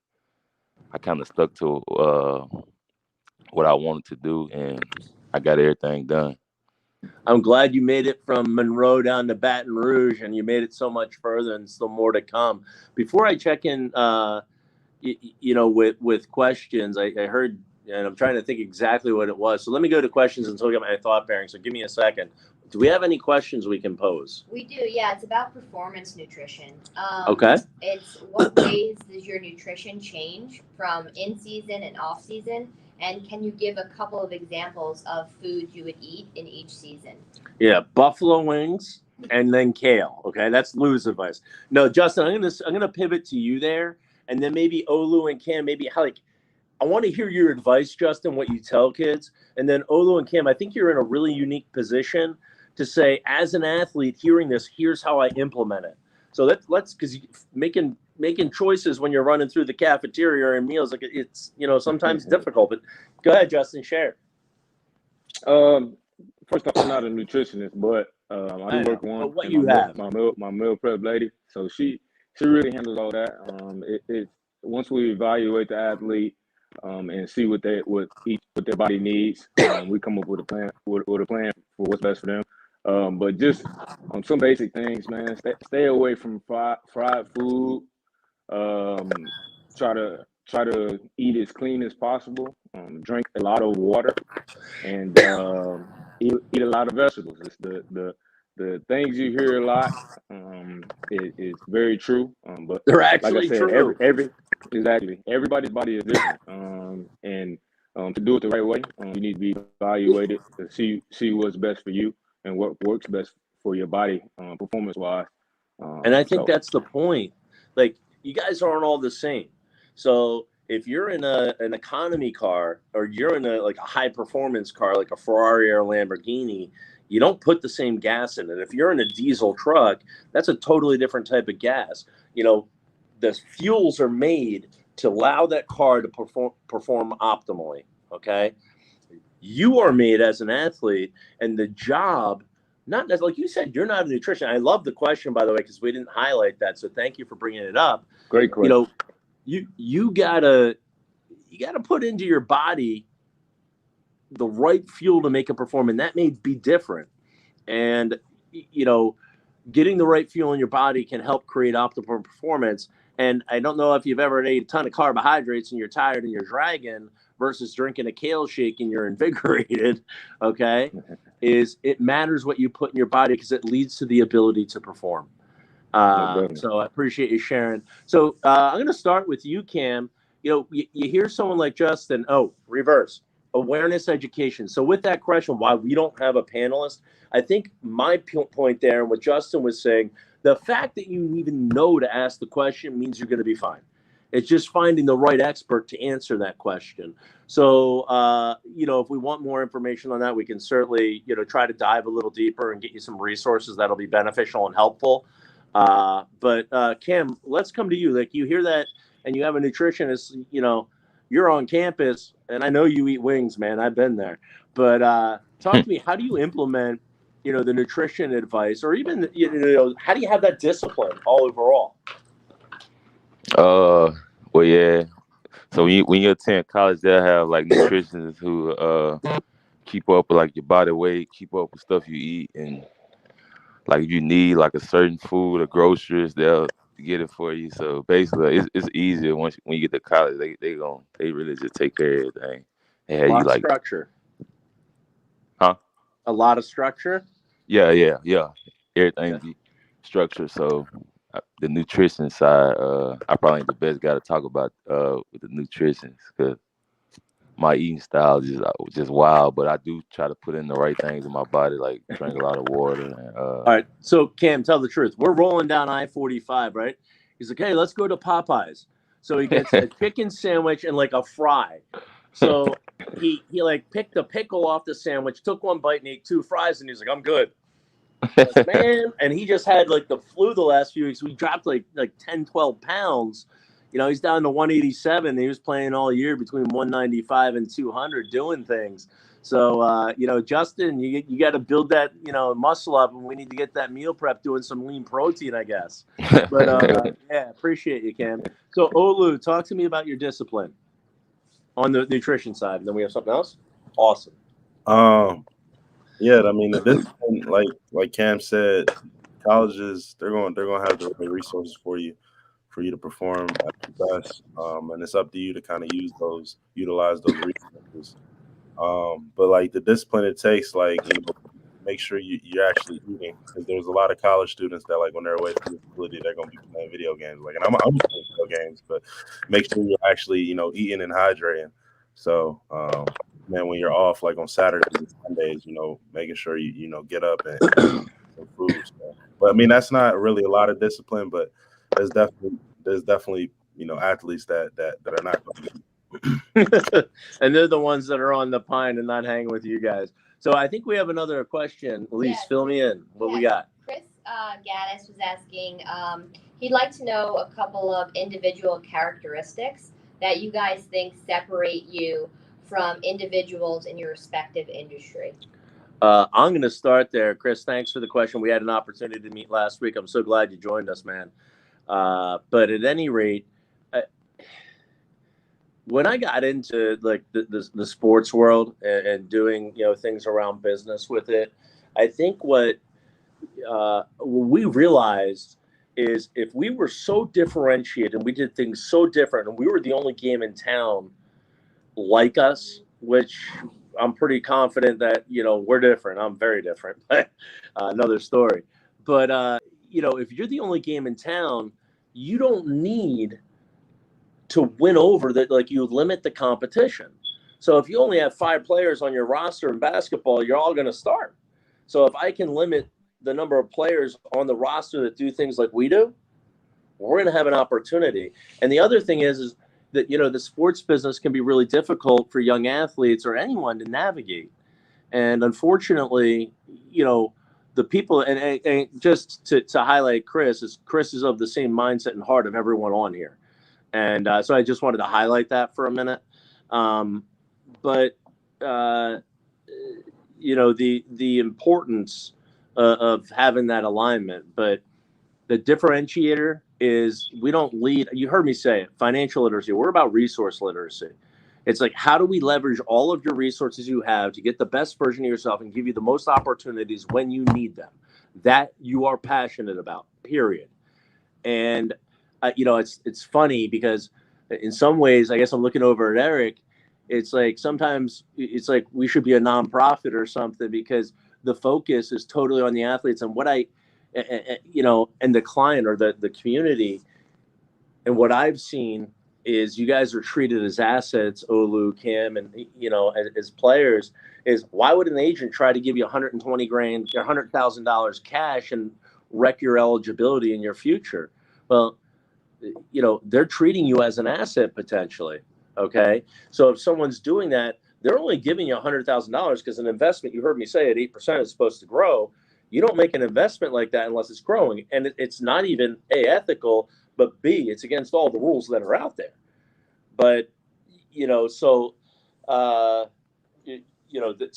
S3: I kind of stuck to what I wanted to do, and I got everything done.
S1: I'm glad you made it from Monroe down to Baton Rouge, and you made it so much further, and still more to come. Before I check in, with questions, I heard, and I'm trying to think exactly what it was. So let me go to questions until I get my thought bearing. So give me a second. Do we have any questions we can pose?
S6: We do, yeah. It's about performance nutrition.
S1: Okay.
S6: It's what ways does your nutrition change from in season and off season? And can you give a couple of examples of foods you would eat in each season?
S1: Yeah, buffalo wings and then kale. Okay, that's Lou's advice. No, Justin, I'm gonna pivot to you there, and then maybe Olu and Cam. Maybe I want to hear your advice, Justin, what you tell kids, and then Olu and Cam. I think you're in a really unique position to say, as an athlete, hearing this, here's how I implement it. So let's because making choices when you're running through the cafeteria and meals, like it's sometimes difficult. But go ahead, Justin, share.
S5: First off, I'm not a nutritionist, but I do work one.
S1: What you have,
S5: my meal prep lady, so she really handles all that. Once we evaluate the athlete and see what their body needs, we come up with a plan for what's best for them. But just on some basic things, man, stay away from fried food. Try to eat as clean as possible. Drink a lot of water, and eat a lot of vegetables. It's the things you hear a lot. Is very true. But
S1: they're actually
S5: like I said,
S1: true.
S5: Exactly. Everybody's body is different. And to do it the right way, you need to be evaluated to see what's best for you and what works best for your body, performance-wise.
S1: And I think that's the point. Like, you guys aren't all the same. So if you're in an economy car, or you're in a high performance car like a Ferrari or a Lamborghini, you don't put the same gas in it. If you're in a diesel truck, that's a totally different type of gas. The fuels are made to allow that car to perform optimally. Okay. You are made as an athlete, and the job, not as, like you said, you're not a nutrition. I love the question, by the way, because we didn't highlight that. So thank you for bringing it up.
S5: Great question.
S1: You gotta put into your body the right fuel to make it perform, and that may be different. And getting the right fuel in your body can help create optimal performance. And I don't know if you've ever ate a ton of carbohydrates and you're tired and you're dragging versus drinking a kale shake and you're invigorated. Okay, it matters what you put in your body because it leads to the ability to perform. So I appreciate you sharing. So I'm going to start with you, Cam. You hear someone like Justin. Oh, reverse awareness education. So with that question, why we don't have a panelist, I think my point there and what Justin was saying, the fact that you even know to ask the question means you're going to be fine. It's just finding the right expert to answer that question. So, if we want more information on that, we can certainly, try to dive a little deeper and get you some resources that'll be beneficial and helpful. But Cam, let's come to you. Like, you hear that and you have a nutritionist, you're on campus, and I know you eat wings, man. I've been there. But talk to me, how do you implement, the nutrition advice, or even, how do you have that discipline all overall?
S3: Well, yeah. So when you attend college, they'll have nutritionists who keep up with your body weight, keep up with stuff you eat, and if you need a certain food or groceries, they'll get it for you. So basically, it's easier when you get to college. They really just take care of everything.
S1: A lot of structure.
S3: Huh?
S1: A lot of structure.
S3: Yeah. Everything be structured. So the nutrition side, I probably ain't the best guy to talk about with the nutrition, because my eating style is just wild. But I do try to put in the right things in my body, like drink a lot of water. And,
S1: all right. So Cam, tell the truth. We're rolling down I-45, right? He's like, hey, let's go to Popeyes. So he gets a chicken sandwich and a fry. So he picked the pickle off the sandwich, took one bite, and ate 2 fries, and he's like, I'm good. Man, and he just had the flu the last few weeks. We dropped 10, 12 pounds. He's down to 187. He was playing all year between 195 and 200 doing things. So, Justin, you got to build that, muscle up, and we need to get that meal prep doing some lean protein, I guess. But, appreciate you, Cam. So, Olu, talk to me about your discipline on the nutrition side. And then we have something else. Awesome.
S4: Yeah, I mean, the discipline, like Cam said, colleges they're going to have the right resources for you to perform at your best, and it's up to you to kind of utilize those resources. But like the discipline it takes, like make sure you're actually eating, because there's a lot of college students that like when they're away from the facility they're going to be playing video games. Like, and I'm playing video games, but make sure you're actually eating and hydrating. So man, when you're off, like on Saturdays and Sundays, making sure you get up and some food. So. But I mean, that's not really a lot of discipline, but there's definitely athletes that are not going to.
S1: And they're the ones that are on the pine and not hanging with you guys. So I think we have another question. Elise, fill me in. What we got?
S6: Chris Gaddis was asking, he'd like to know a couple of individual characteristics that you guys think separate you from individuals in your respective industry.
S1: I'm going to start there. Chris, thanks for the question. We had an opportunity to meet last week. I'm so glad you joined us, man. But at any rate, when I got into like the sports world and doing things around business with it, I think what we realized is if we were so differentiated and we did things so different, and we were the only game in town like us, which I'm pretty confident that we're different. I'm very different, but another story. But if you're the only game in town, you don't need to win over that. Like, you limit the competition. So if you only have 5 players on your roster in basketball, you're all going to start. So if I can limit the number of players on the roster that do things like we do, we're going to have an opportunity. And the other thing is that, the sports business can be really difficult for young athletes or anyone to navigate. And unfortunately, the people, and just to highlight Chris is of the same mindset and heart of everyone on here. And so I just wanted to highlight that for a minute. But the importance of having that alignment. But the differentiator is we don't lead. You heard me say it, financial literacy. We're about resource literacy. It's like, how do we leverage all of your resources you have to get the best version of yourself and give you the most opportunities when you need them? That you are passionate about, period. And it's funny because in some ways, I guess I'm looking over at Eric. It's like sometimes it's like we should be a nonprofit or something, because the focus is totally on the athletes and what and the client or the community. And what I've seen is you guys are treated as assets, Olu, Kim, and as players. Is why would an agent try to give you $120,000 or $100,000 cash and wreck your eligibility in your future? Well, they're treating you as an asset potentially. Okay. So if someone's doing that, they're only giving you $100,000 because an investment, you heard me say at 8% is supposed to grow. You don't make an investment like that unless it's growing. And it's not even A, ethical, but B, it's against all the rules that are out there. But,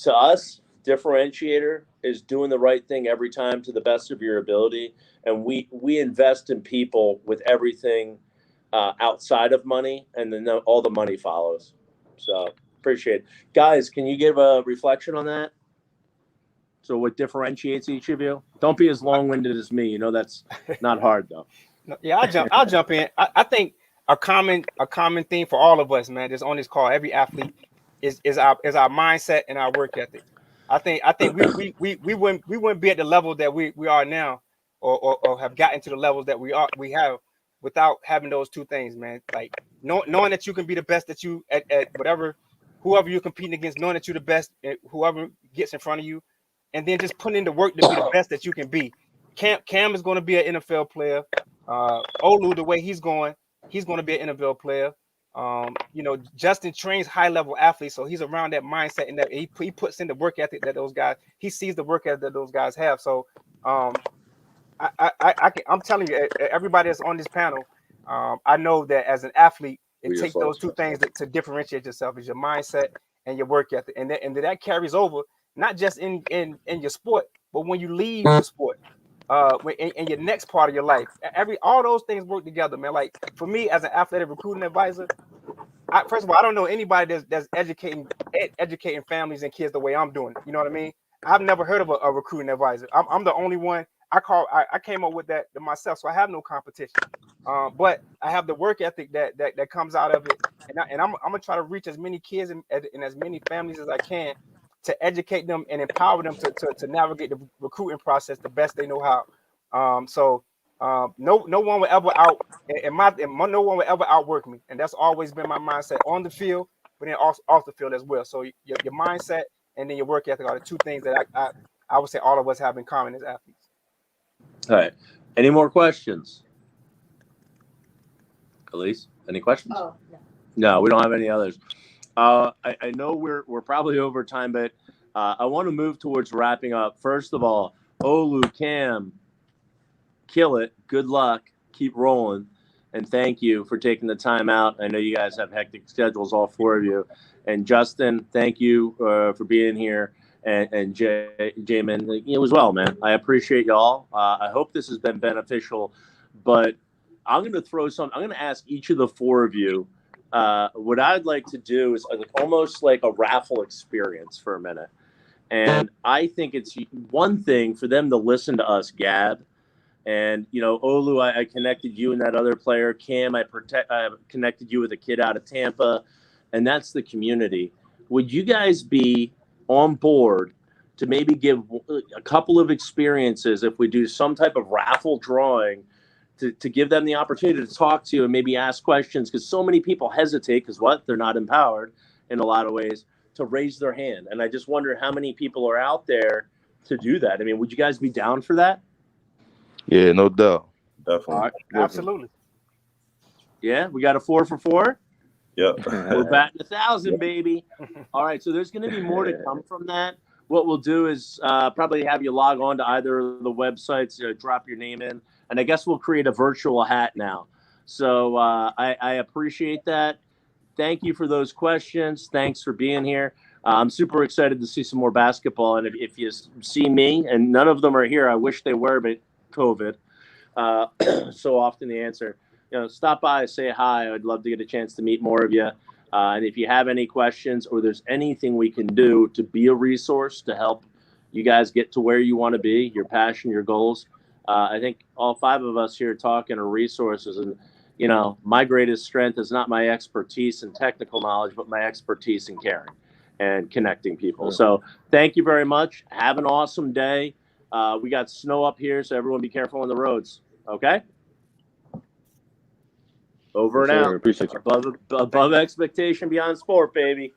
S1: to us, differentiator is doing the right thing every time to the best of your ability. And we invest in people with everything outside of money, and then all the money follows. So appreciate it. Guys, can you give a reflection on that? So what differentiates each of you? Don't be as long-winded as me. That's not hard though.
S2: Yeah, I'll jump in. I think a common theme for all of us, man, just on this call, every athlete is our mindset and our work ethic. I think we wouldn't be at the level that we are now, or have gotten to the levels that we have without having those two things, man. Like knowing that you can be the best that you at whoever you're competing against, knowing that you're the best at whoever gets in front of you, and then just putting in the work to be the best that you can be. Cam is going to be an NFL player. Olu, the way he's going to be an NFL player. Justin trains high-level athletes, so he's around that mindset, and that he puts in the work ethic that those guys. He sees the work ethic that those guys have. So, I'm telling you, everybody that's on this panel, I know that as an athlete, it takes those two things to differentiate yourself: is your mindset and your work ethic, and that carries over not just in your sport, but when you leave the sport. In your next part of your life, all those things work together, man. Like for me as an athletic recruiting advisor, first of all, I don't know anybody that's educating families and kids the way I'm doing. You know what I mean? I've never heard of a recruiting advisor. I'm the only one. I came up with that myself, so I have no competition. But I have the work ethic that comes out of it, and I'm gonna try to reach as many kids and as many families as I can to educate them and empower them to navigate the recruiting process the best they know how. No one will ever no one will ever outwork me, and that's always been my mindset on the field, but then off the field as well. So your mindset and then your work ethic are the two things that I would say all of us have in common as athletes.
S1: All right. Any more questions? Elise, any questions?
S6: Oh, no.
S1: No, we don't have any others. I know we're probably over time, but I want to move towards wrapping up. First of all, Olu, Cam, kill it. Good luck. Keep rolling. And thank you for taking the time out. I know you guys have hectic schedules, all four of you. And Justin, thank you for being here. And Jamin, you as well, man. I appreciate y'all. I hope this has been beneficial. But I'm going to throw something. I'm going to ask each of the four of you. What I'd like to do is almost like a raffle experience for a minute. And I think it's one thing for them to listen to us gab. And, Olu, I connected you and that other player. Cam, I connected you with a kid out of Tampa. And that's the community. Would you guys be on board to maybe give a couple of experiences if we do some type of raffle drawing to give them the opportunity to talk to you and maybe ask questions? Because so many people hesitate because they're not empowered in a lot of ways to raise their hand. And I just wonder how many people are out there to do that. I mean, would you guys be down for that?
S3: Yeah, no doubt.
S4: Definitely.
S1: All right.
S2: Absolutely.
S1: Yeah, we got a 4 for 4.
S4: Yep.
S1: We're batting 1,000, baby. All right, so there's going to be more to come from that. What we'll do is probably have you log on to either of the websites, drop your name in, and I guess we'll create a virtual hat now. So I appreciate that. Thank you for those questions. Thanks for being here. I'm super excited to see some more basketball. And if you see me, and none of them are here, I wish they were, but COVID. So often the answer, stop by, say hi. I'd love to get a chance to meet more of you. And if you have any questions or there's anything we can do to be a resource to help you guys get to where you want to be, your passion, your goals, I think all 5 of us here talking are resources. And, my greatest strength is not my expertise and technical knowledge, but my expertise in caring and connecting people. So thank you very much. Have an awesome day. We got snow up here, so everyone be careful on the roads. Okay? Over and out.
S5: Appreciate you.
S1: Above expectation, beyond sport, baby.